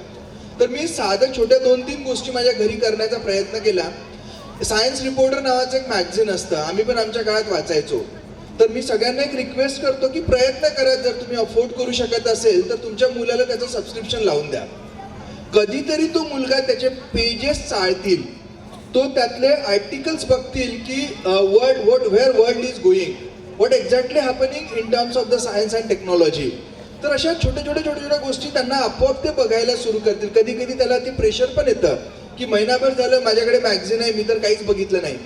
तर मी साधं छोट्या 2-3 गोष्टी माझ्या घरी करण्याचा प्रयत्न केला. सायन्स रिपोर्टर नावाचं एक मॅगझिन असतं, आम्ही पण आमच्या काळात वाचायचो. तर मी सगळ्यांना एक रिक्वेस्ट करतो की प्रयत्न करा, जर तुम्ही अफोर्ड करू शकत असेल तर तुमच्या मुलाला त्याचं सबस्क्रिप्शन लावून द्या. कधीतरी तो मुलगा त्याचे पेजेस चाळतील, तो त्यातले आर्टिकल्स बघतील की where world is going, what exactly happening in terms of the science and technology. तर अशा छोट्या गोष्टी त्यांना आपोआप ते बघायला सुरू करतील. कधी कधी त्याला ती प्रेशर पण येतं की महिनाभर झालं माझ्याकडे मॅगझिन आहे, मी तर काहीच बघितलं नाही.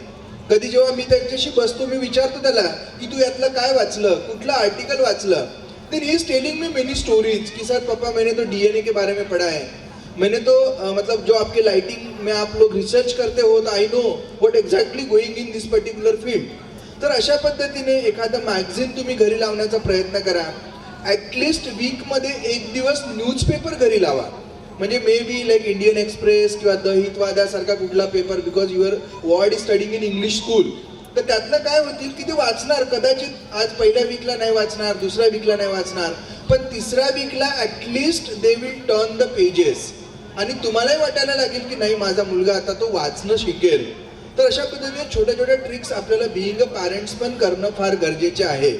कधी जेव्हा मी त्याच्याशी बसतो, मी विचारतो त्याला की तू यातलं काय वाचलं, कुठलं आर्टिकल वाचलं. Then he is telling me many stories कि सर पापा मैंने तो DNA के बारे में पढ़ा है, मैंने तो मतलब जो आपके लाइटिंग में आप लोग रिसर्च करते हो, तो I know what exactly going in this particular field. तर अशा पद्धतीने एखादं मॅगझिन तुम्ही घरी लावण्याचा प्रयत्न करा. ॲटलिस्ट वीकमध्ये एक दिवस न्यूजपेपर घरी लावा. म्हणजे may be like Indian Express किंवा द हितवादासारखा कुठला paper, because your ward is studying in English school. तर त्यातनं काय होतील की ते वाचणार. कदाचित आज पहिल्या वीकला नाही वाचणार, दुसऱ्या वीकला नाही वाचणार, पण तिसऱ्या वीकला at least they will turn the pages. आणि तुम्हालाही वाटायला लागेल की नाही माझा मुलगा आता तो वाचणं शिकेल. तर अशा पद्धतीने छोट्या ट्रिक्स आपल्याला बिईंग अ पॅरेंट्स पण करणं फार गरजेचे आहे.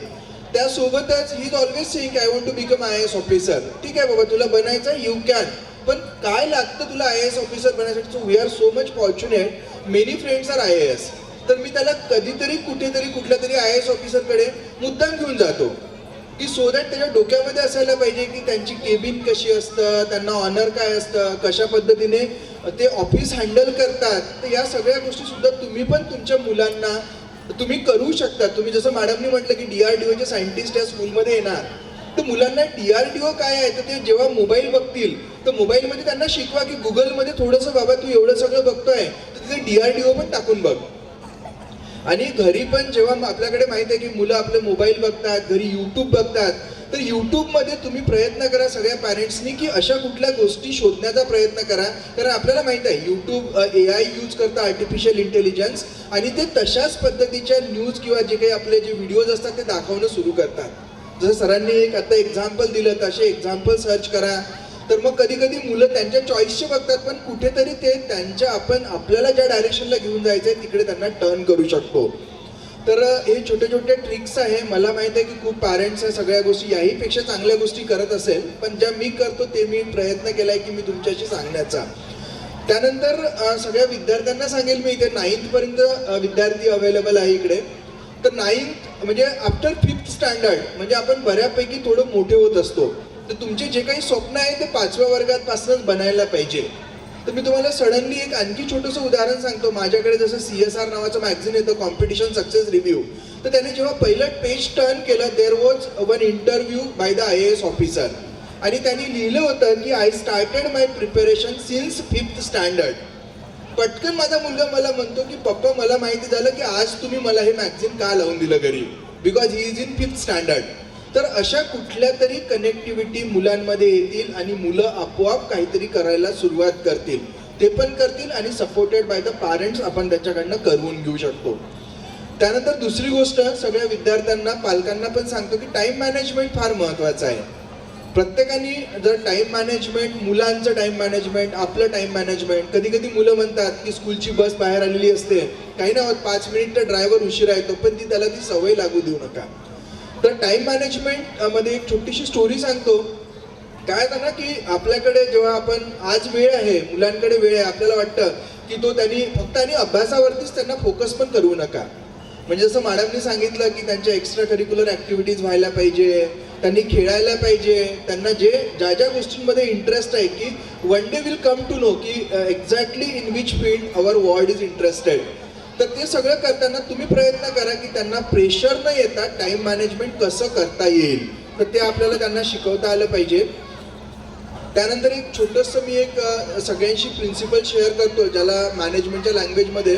त्यासोबतच he is always saying I want to become IAS officer. ठीक आहे बाबा, तुला बनायचं यू कॅन, पण काय लागतं तुला IAS ऑफिसर बनायसाठी. So we are so much fortunate, many friends are IAS. तर मी त्याला कधीतरी कुठेतरी कुठल्या तरी IAS ऑफिसरकडे मुद्दाम घेऊन जातो की सो दॅट त्याच्या डोक्यामध्ये असायला पाहिजे की त्यांची केबिन कशी असतं, त्यांना ऑनर काय असतं, कशा पद्धतीने ते ऑफिस हँडल करतात. तर या सगळ्या गोष्टी सुद्धा तुम्ही पण तुमच्या मुलांना तुम्ही करू शकता. तुम्ही जसं मॅडमनी म्हटलं की DRDOचे सायंटिस्ट या स्कूलमध्ये येणार, तर मुलांना DRDO काय आहे तर ते जेव्हा मोबाईल बघतील तर मोबाईलमध्ये त्यांना शिकवा की गुगलमध्ये थोडंसं बाबा तू एवढं सगळं बघतोय तर तिथे DRDO पण टाकून बघ. आणि घरी पण जेव्हा आपल्याकडे माहिती आहे की मुलं आपले मोबाईल बघतात, घरी यूट्यूब बघतात, तर यूट्यूबमध्ये तुम्ही प्रयत्न करा सगळ्या पॅरेंट्सनी की अशा कुठल्या गोष्टी शोधण्याचा प्रयत्न करा. कारण आपल्याला माहिती आहे यूट्यूब AI यूज करतं, आर्टिफिशियल इंटेलिजन्स, आणि ते तशाच पद्धतीच्या न्यूज किंवा जे काही आपले जे व्हिडिओज असतात ते दाखवणं सुरू करतात. जसं सरांनी एक आता एक्झाम्पल दिलं तसे एक्झाम्पल सर्च करा. तर मग कधी कधी मुलं त्यांच्या चॉईसचे बघतात, पण कुठेतरी ते त्यांच्या आपल्याला ज्या डायरेक्शनला घेऊन जायचं आहे तिकडे त्यांना टर्न करू शकतो. तर हे छोटे ट्रिक्स आहे. मला माहिती आहे की खूप पॅरेंट्स या सगळ्या गोष्टी याहीपेक्षा चांगल्या गोष्टी करत असेल, पण ज्या मी करतो ते मी प्रयत्न केला आहे की मी तुमच्याशी सांगण्याचा. त्यानंतर सगळ्या विद्यार्थ्यांना सांगेल मी, इथे 9th पर्यंत विद्यार्थी अवेलेबल आहे इकडे. तर 9th म्हणजे आफ्टर 5th स्टँडर्ड म्हणजे आपण बऱ्यापैकी थोडं मोठे होत असतो. तर तुमचे जे काही स्वप्न आहे ते 5व्या वर्गापासूनच बनायला पाहिजे. तर मी तुम्हाला सडनली एक आणखी छोटंसं उदाहरण सांगतो. माझ्याकडे जसं CSR नावाचं मॅगझिन येतं, कॉम्पिटिशन सक्सेस रिव्ह्यू. तर त्याने जेव्हा पहिलं पेज टर्न केलं, there was one interview by the IAS officer, आणि त्यांनी लिहिलं होतं की I started my preparation since 5th standard. पटकन माझा मुलगा मला म्हणतो की पप्पा, मला माहिती झालं की आज तुम्ही मला हे मॅगझिन का लावून दिलं घरी, because he is in 5th standard. तर अशा कुठल्या तरी कनेक्टिव्हिटी मुलांमध्ये येतील आणि मुलं आपोआप काहीतरी करायला सुरुवात करतील. ते पण करतील आणि सपोर्टेड बाय द पॅरेंट्स आपण त्याच्याकडनं करवून घेऊ शकतो. त्यानंतर दुसरी गोष्ट, सगळ्या विद्यार्थ्यांना, पालकांना पण सांगतो की टाईम मॅनेजमेंट फार महत्त्वाचं आहे. प्रत्येकाने जर टाईम मॅनेजमेंट, मुलांचं टाईम मॅनेजमेंट, आपलं टाईम मॅनेजमेंट, कधी कधी मुलं म्हणतात की स्कूलची बस बाहेर आलेली असते, काही नाही होत, 5 मिनिट तर ड्रायव्हर उशिरा येतो, पण त्याला ती सवय लागू देऊ नका. तर टाईम मॅनेजमेंटमध्ये एक छोटीशी स्टोरी सांगतो. काय होतं ना की आपल्याकडे जेव्हा आपण आज वेळ आहे, मुलांकडे वेळ आहे, आपल्याला वाटतं की तो त्यांनी फक्त आणि अभ्यासावरतीच त्यांना फोकस पण करू नका. म्हणजे जसं मॅडमनी सांगितलं की त्यांच्या एक्स्ट्रा करिक्युलर ॲक्टिव्हिटीज व्हायला पाहिजे, त्यांनी खेळायला पाहिजे, त्यांना ज्या ज्या गोष्टींमध्ये इंटरेस्ट आहे, की one day will come to know की exactly in which field our ward is interested. तर ते सगळं करताना तुम्ही प्रयत्न करा की त्यांना प्रेशर न येता टाईम मॅनेजमेंट कसं करता येईल, तर ते आपल्याला त्यांना शिकवता आलं पाहिजे. त्यानंतर एक छोटंसं मी एक सगळ्यांशी प्रिन्सिपल शेअर करतो, ज्याला मॅनेजमेंटच्या लँग्वेजमध्ये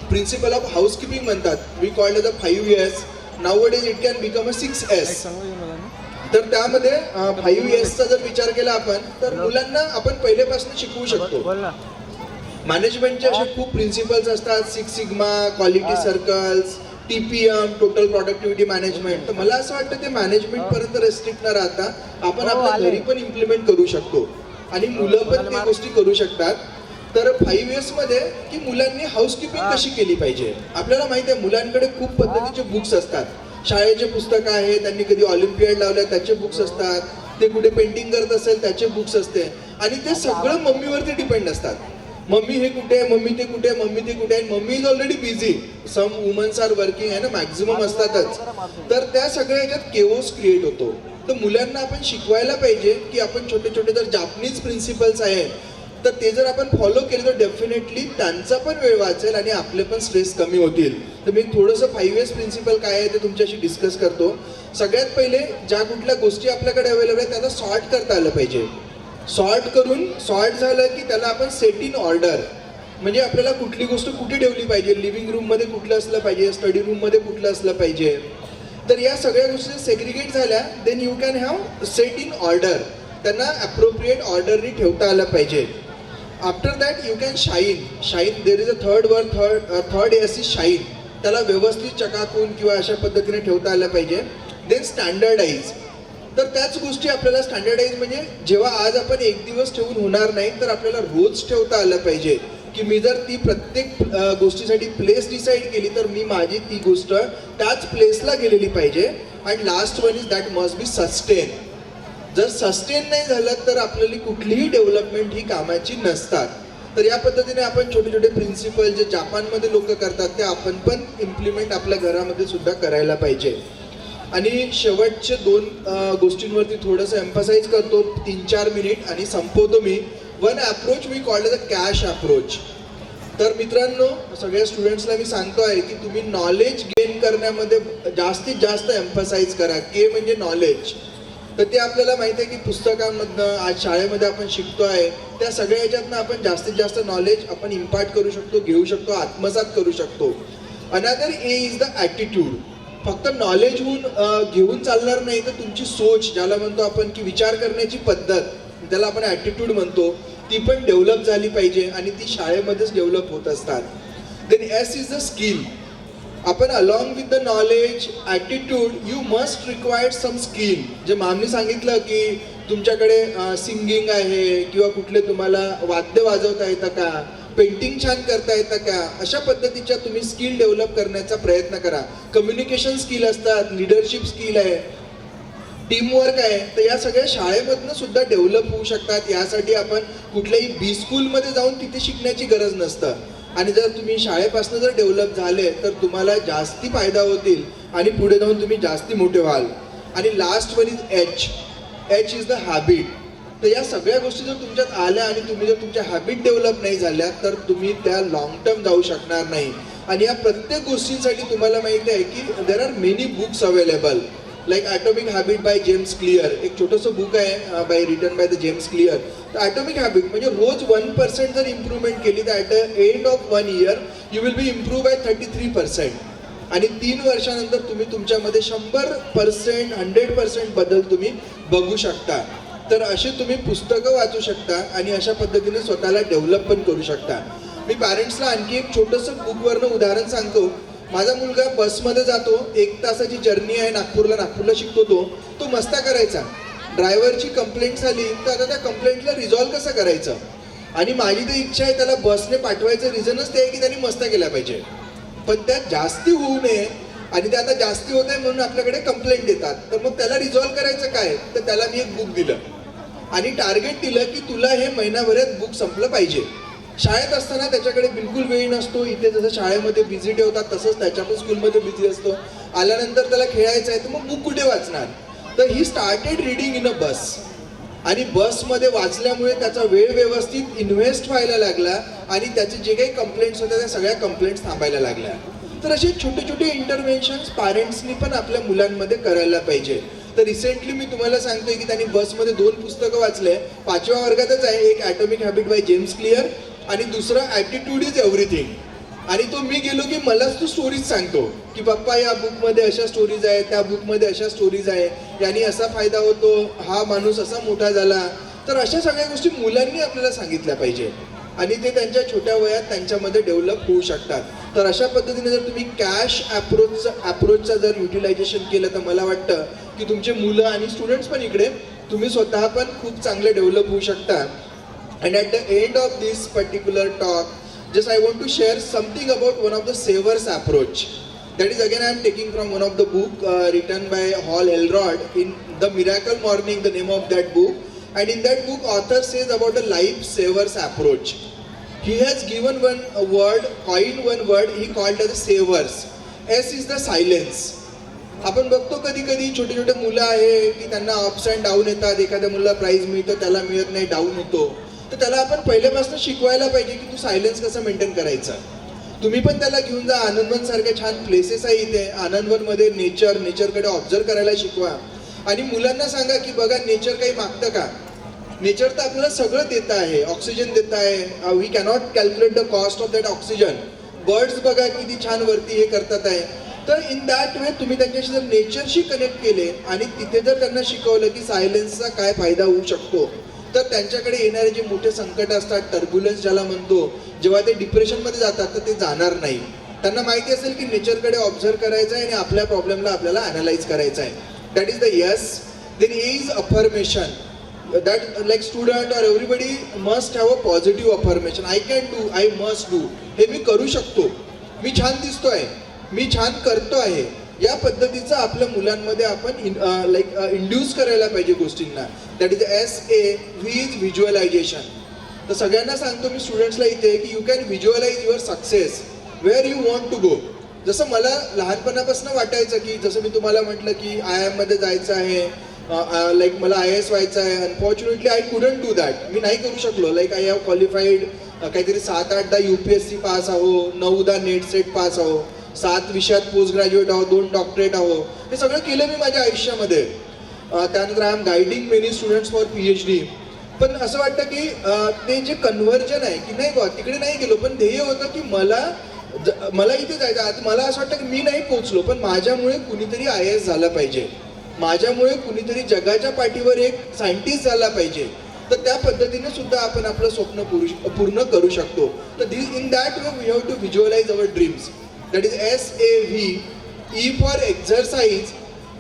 प्रिन्सिपल ऑफ हाऊसकीपिंग म्हणतात. We called the 5S. Nowadays it can become a 6S. तर त्यामध्ये 5Sचा जर विचार केला आपण, तर मुलांना आपण पहिलेपासून शिकवू शकतो. मॅनेजमेंटचे असे खूप प्रिन्सिपल्स असतात, 6 sigma, quality circles, TPM, total productivity management. तर मला असं वाटतं ते मॅनेजमेंटपर्यंत रेस्ट्रिक्ट न राहता आपण आपल्या घरी पण इम्प्लिमेंट करू शकतो आणि मुलं पण त्या गोष्टी करू शकतात. तर 5S मध्ये की मुलांनी हाऊसकीपिंग कशी केली पाहिजे. आपल्याला माहिती आहे मुलांकडे खूप पद्धतीचे बुक्स असतात, शाळेचे पुस्तकं आहे, त्यांनी कधी ऑलिम्पियाड लावल्या त्याचे बुक्स असतात, ते कुठे पेंटिंग करत असेल त्याचे बुक्स असते, आणि ते सगळं मम्मीवरती डिपेंड असतात. मम्मी हे कुठे आहे, मम्मी ते कुठे आहे, मम्मी ते कुठे आहे. Mummy is already busy, some womens are working आहे ना, मॅक्झिमम असतातच. तर त्या सगळ्या ह्याच्यात केओस क्रिएट होतो. तर मुलांना आपण शिकवायला पाहिजे की आपण छोटे छोटे जर जापनीज प्रिन्सिपल्स आहेत तर ते जर आपण फॉलो केले तर डेफिनेटली त्यांचा पण वेळ वाचेल आणि आपले पण स्ट्रेस कमी होतील. तर मी थोडंसं 5S प्रिन्सिपल काय आहे ते तुमच्याशी डिस्कस करतो. सगळ्यात पहिले ज्या कुठल्या गोष्टी आपल्याकडे अवेलेबल आहेत त्याला सॉर्ट करता आलं पाहिजे. सॉर्ट झालं की त्याला आपण सेट इन ऑर्डर, म्हणजे आपल्याला कुठली गोष्ट कुठे ठेवली पाहिजे, लिव्हिंग रूममध्ये कुठलं असलं पाहिजे, स्टडी रूममध्ये कुठलं असलं पाहिजे. तर या सगळ्या गोष्टी सेग्रिगेट झाल्या, then you can have set in order. त्यांना ॲप्रोप्रिएट ऑर्डरनी ठेवता आलं पाहिजे. After that you can shine. There is a third S is shine. त्याला व्यवस्थित चकाकून किंवा अशा पद्धतीने ठेवता आलं पाहिजे. Then standardise. तर त्याच गोष्टी आपल्याला स्टँडर्डाईज म्हणजे जेव्हा आज आपण एक दिवस ठेवून होणार नाही, तर आपल्याला रोज ठेवता आलं पाहिजे की मी जर ती प्रत्येक गोष्टीसाठी प्लेस डिसाईड केली तर मी माझी ती गोष्ट त्याच प्लेसला गेलेली पाहिजे. And last one is that must be sustain. जर सस्टेन नाही झालं तर आपल्याला कुठलीही डेव्हलपमेंट ही कामाची नसतात. तर या पद्धतीने आपण छोटे छोटे प्रिन्सिपल जे जापानमध्ये लोक करतात ते आपण पण इम्प्लिमेंट आपल्या घरामध्ये सुद्धा करायला पाहिजे. आणि शेवटचे 2 गोष्टींवरती थोडंसं एम्फसाईज करतो, 3-4 मिनिट आणि संपवतो मी. One approach we called the cash approach. तर मित्रांनो, सगळ्या स्टुडंट्सला मी सांगतो आहे की तुम्ही नॉलेज गेन करण्यामध्ये जास्तीत जास्त एम्फसाईज करा. के म्हणजे नॉलेज. तर ते आपल्याला माहिती आहे की पुस्तकांमधनं आज शाळेमध्ये आपण शिकतो आहे त्या सगळ्या ह्याच्यातनं आपण जास्तीत जास्त नॉलेज आपण इम्पार्ट करू शकतो, घेऊ शकतो, आत्मसात करू शकतो. Another A is the attitude. फक्त नॉलेज घेऊन चालणार नाही, तर तुमची सोच, ज्याला म्हणतो आपण की विचार करण्याची पद्धत, त्याला आपण ॲटिट्यूड म्हणतो, ती पण डेव्हलप झाली पाहिजे आणि ती शाळेमध्येच डेव्हलप होत असतात. Then S is the skill. आपण along with the knowledge, attitude, you must required some skill. जे मॅमनी सांगितलं की तुमच्याकडे सिंगिंग आहे किंवा कुठले तुम्हाला वाद्य वाजवता येतं का, पेंटिंग छान करता येतं का, अशा पद्धतीच्या तुम्ही स्किल डेव्हलप करण्याचा प्रयत्न करा. कम्युनिकेशन स्किल असतात, लिडरशिप स्किल आहे, टीमवर्क आहे. तर या सगळ्या शाळेमधनं सुद्धा डेव्हलप होऊ शकतात. यासाठी आपण कुठल्याही बी स्कूलमध्ये जाऊन तिथे शिकण्याची गरज नसतं. आणि जर तुम्ही शाळेपासून जर डेव्हलप झाले तर तुम्हाला जास्ती फायदा होतील आणि पुढे जाऊन तुम्ही जास्ती मोठे व्हाल. आणि last one is H is the habit. तर या सगळ्या गोष्टी जर तुमच्यात आल्या आणि तुम्ही जर तुमच्या हॅबिट डेव्हलप नाही झाल्या तर तुम्ही त्या लॉंग टर्म जाऊ शकणार नाही. आणि या प्रत्येक गोष्टींसाठी तुम्हाला माहिती आहे की there are many books available, like atomic habit by James Clear, एक छोटंसं बुक आहे by written by the James Clear. तर ॲटॉमिक हॅबिट म्हणजे रोज 1% जर इम्प्रूव्हमेंट केली तर at the end of 1 year you will be improve by 33%. आणि 3 वर्षानंतर तुम्ही तुमच्यामध्ये 100%, 100% बदल तुम्ही बघू शकता. तर अशी तुम्ही पुस्तकं वाचू शकता आणि अशा पद्धतीने स्वतःला डेव्हलप पण करू शकता. मी पॅरेंट्सला आणखी एक छोटंसं बुकवरनं उदाहरण सांगतो. माझा मुलगा बसमध्ये जातो, 1 तासाची जर्नी आहे नागपूरला शिकतो तो मस्ता करायचा. ड्रायव्हरची कंप्लेंट झाली तर आता त्या कंप्लेंटला रिझॉल्व्ह कसं करायचं. आणि माझी तर इच्छा आहे त्याला बसने पाठवायचं रिझनच ते आहे की त्यांनी मस्ता केल्या पाहिजे, पण त्या जास्ती होऊ नये. आणि ते आता जास्ती होत आहे म्हणून आपल्याकडे कंप्लेंट देतात. तर मग त्याला रिझॉल्व्ह करायचं काय, तर त्याला मी एक बुक दिलं आणि टार्गेट दिलं की तुला हे महिनाभरात बुक संपलं पाहिजे. शाळेत असताना त्याच्याकडे बिलकुल वेळ नसतो. इथे जसं शाळेमध्ये बिझी ठेवतात तसंच त्याच्या पण स्कूलमध्ये बिझी असतो. आल्यानंतर त्याला खेळायचं आहे तर मग बुक कुठे वाचणार. तर ही स्टार्टेड रीडिंग इन अ बस. आणि बसमध्ये वाचल्यामुळे त्याचा वेळ व्यवस्थित इन्व्हेस्ट व्हायला लागला आणि त्याचे जे काही कंप्लेंट्स होत्या त्या सगळ्या कंप्लेंट्स थांबायला लागल्या. तर असे छोटे छोटे इंटरव्हेन्शन्स पॅरेंट्सनी पण आपल्या मुलांमध्ये करायला पाहिजे. तर रिसेंटली मी तुम्हाला सांगतोय की त्यांनी बसमध्ये 2 पुस्तकं वाचले. 5व्या वर्गातच आहे. एक atomic habit by James clear आणि दुसरं ॲटिट्यूड इज एव्हरीथिंग. आणि तो मी गेलो की मलाच तो स्टोरीज सांगतो की पप्पा या बुकमध्ये अशा स्टोरीज आहे, त्या बुकमध्ये अशा स्टोरीज आहे, यांनी असा फायदा होतो, हा माणूस असा मोठा झाला. तर अशा सगळ्या गोष्टी मुलांनी आपल्याला सांगितल्या पाहिजे आणि ते त्यांच्या छोट्या वयात त्यांच्यामध्ये डेव्हलप होऊ शकतात. तर अशा पद्धतीने जर तुम्ही कॅश ॲप्रोचचा जर युटिलायझेशन केलं तर मला वाटतं की तुमचे मुलं आणि स्टुडंट्स पण इकडे तुम्ही स्वतः पण खूप चांगले डेव्हलप होऊ शकता. And at the end of this particular talk, just I want to share something about one of the savers approach. That is again I am taking from one of the book written by Hal Elrod in The Miracle Morning, the name of that book. And in that book, author says about the life savers approach. He has given coined one word he called as savers. S is the silence. आपण बघतो कधी कधी छोटे छोटे मुलं आहे की त्यांना अप्स अँड डाऊन येतात. एखाद्या मुलाला प्राईज मिळतं, त्याला मिळत नाही, डाऊन होतो. तर त्याला आपण पहिल्यापासून शिकवायला पाहिजे की तू सायलेन्स कसं मेंटेन करायचं. तुम्ही पण त्याला घेऊन जा. आनंदवन सारख्या छान प्लेसेस आहे इथे. आनंदवनमध्ये नेचरकडे ऑब्झर्व करायला शिकवा आणि मुलांना सांगा की बघा नेचर काही मागतं का. नेचर तर आपल्याला सगळं देत आहे, ऑक्सिजन देत आहे. We cannot calculate the cost of that oxygen. Birds बघा किती छान वरती हे करतात आहे. तर इन दॅट वे तुम्ही त्यांच्याशी जर नेचरशी कनेक्ट केले आणि तिथे जर त्यांना शिकवलं की सायलेन्सचा काय फायदा होऊ शकतो तर त्यांच्याकडे येणारे जे मोठे संकट असतात, टर्ब्युलन्स ज्याला म्हणतो, जेव्हा ते डिप्रेशनमध्ये जातात तर ते जाणार नाही. त्यांना माहिती असेल की नेचरकडे ऑब्झर्व करायचं आहे आणि आपल्या प्रॉब्लेमला आपल्याला अनालाइज करायचं आहे. That is the yes. Then A is affirmation. That like student or everybody must have a positive affirmation. I can do, I must do. हे मी करू शकतो, मी छान दिसतोय, मी छान करतो आहे. या पद्धतीचं आपल्या मुलांमध्ये आपण इंड्यूस करायला पाहिजे गोष्टींना. That is SAV is visualisation. तर सगळ्यांना सांगतो मी स्टुडंट्सला इथे की you can visualise your success where you want to go. जसं मला लहानपणापासून वाटायचं की जसं मी तुम्हाला म्हटलं की IIMमध्ये जायचं आहे, लाईक मला IAS व्हायचं आहे. Unfortunately I couldn't do that. मी नाही करू शकलो. लाईक आय हॅव क्वालिफाईड काहीतरी 7-8दा UPSC पास आहो, 9दा नेट सेट पास आहो, 7 विषयात पोस्ट ग्रॅज्युएट आहो, 2 डॉक्टरेट आहो. हे सगळं केलं मी माझ्या आयुष्यामध्ये. त्यानंतर I am guiding many students for PhD. पण असं वाटतं की ते जे कन्व्हर्जन आहे की नाही बा तिकडे नाही गेलो, पण ध्येय होतं की मला इथे जायचं. आता मला असं वाटतं की मी नाही पोचलो पण माझ्यामुळे कुणीतरी IAS झाला पाहिजे, माझ्यामुळे कुणीतरी जगाच्या पाठीवर एक सायंटिस्ट झाला पाहिजे. तर त्या पद्धतीने सुद्धा आपण आपलं स्वप्न पूर्ण करू शकतो. तर in that way we have to visualise our dreams. That is SAV. E for exercise.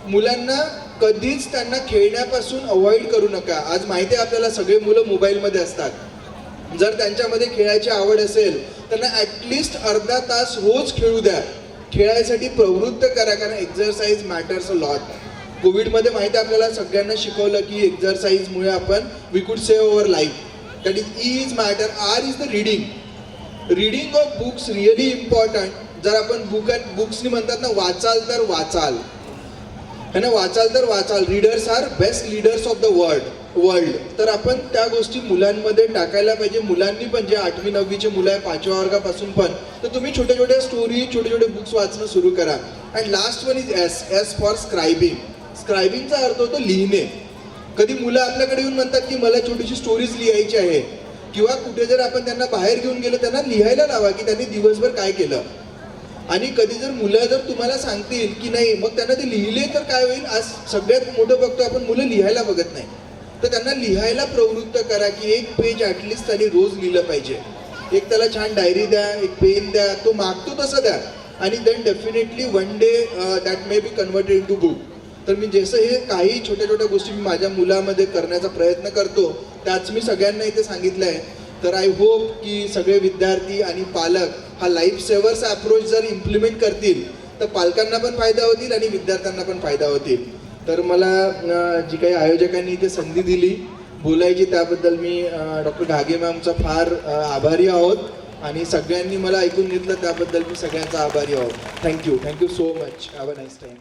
मुलांना कधीच त्यांना खेळण्यापासून अवॉइड करू नका. आज माहिती आहे आपल्याला सगळे मुलं मोबाईलमध्ये असतात. जर त्यांच्यामध्ये खेळायची आवड असेल त्यांना ॲटलिस्ट अर्धा तास रोज खेळू द्या. खेळायसाठी प्रवृत्त करा, कारण एक्झरसाइज मॅटर्स अ लॉट. कोविडमध्ये माहिती आहे आपल्याला सगळ्यांना शिकवलं की एक्झरसाइजमुळे आपण वी कुड save our life. That is E is matter. R is the reading. Reading of books really important. जर आपण बुक्सनी म्हणतात ना वाचाल तर वाचाल, है ना, वाचाल तर वाचाल. Readers are best leaders of the world. World, तर आपण त्या गोष्टी मुलांमध्ये टाकायला पाहिजे. मुलांनी पण जे 8वी 9वीचे मुलं आहे 5व्या वर्गापासून पण, तर तुम्ही छोट्या छोट्या स्टोरी छोटे छोटे बुक्स वाचणं सुरू करा. And last one is S for scribbling. स्क्रायबिंगचा अर्थ होतो लिहिणे. कधी मुलं आपल्याकडे येऊन म्हणतात की मला छोटीशी स्टोरीज लिहायची आहे, किंवा कुठे जर आपण त्यांना बाहेर घेऊन गेलो त्यांना लिहायला लावा की त्यांनी दिवसभर काय केलं. आणि कधी जर मुलं जर तुम्हाला सांगतील की नाही, मग त्यांना ते लिहिले तर काय होईल. आज सगळ्यात मोठं बघतो आपण, मुलं लिहायला बघत नाही. तर त्यांना लिहायला प्रवृत्त करा की एक पेज ॲटलिस्ट त्यांनी रोज लिहिलं पाहिजे. एक त्याला छान डायरी द्या, एक पेन द्या, तो मागतो तसं द्या. आणि then definitely one day that may be converted in to book. तर मी जसं हे काही छोट्या छोट्या गोष्टी मी माझ्या मुलामध्ये करण्याचा प्रयत्न करतो, त्याच मी सगळ्यांना इथे सांगितलं आहे. तर आय होप की सगळे विद्यार्थी आणि पालक हा लाईफ सेवर्स अप्रोच जर इम्प्लिमेंट करतील तर पालकांना पण फायदा होतील आणि विद्यार्थ्यांना पण फायदा होतील. तर मला जी काही आयोजकांनी इथे संधी दिली बोलायची त्याबद्दल मी डॉक्टर घागे मॅमचा फार आभारी आहोत. आणि सगळ्यांनी मला ऐकून घेतलं त्याबद्दल मी सगळ्यांचा आभारी आहोत. Thank you so much. Have a nice time.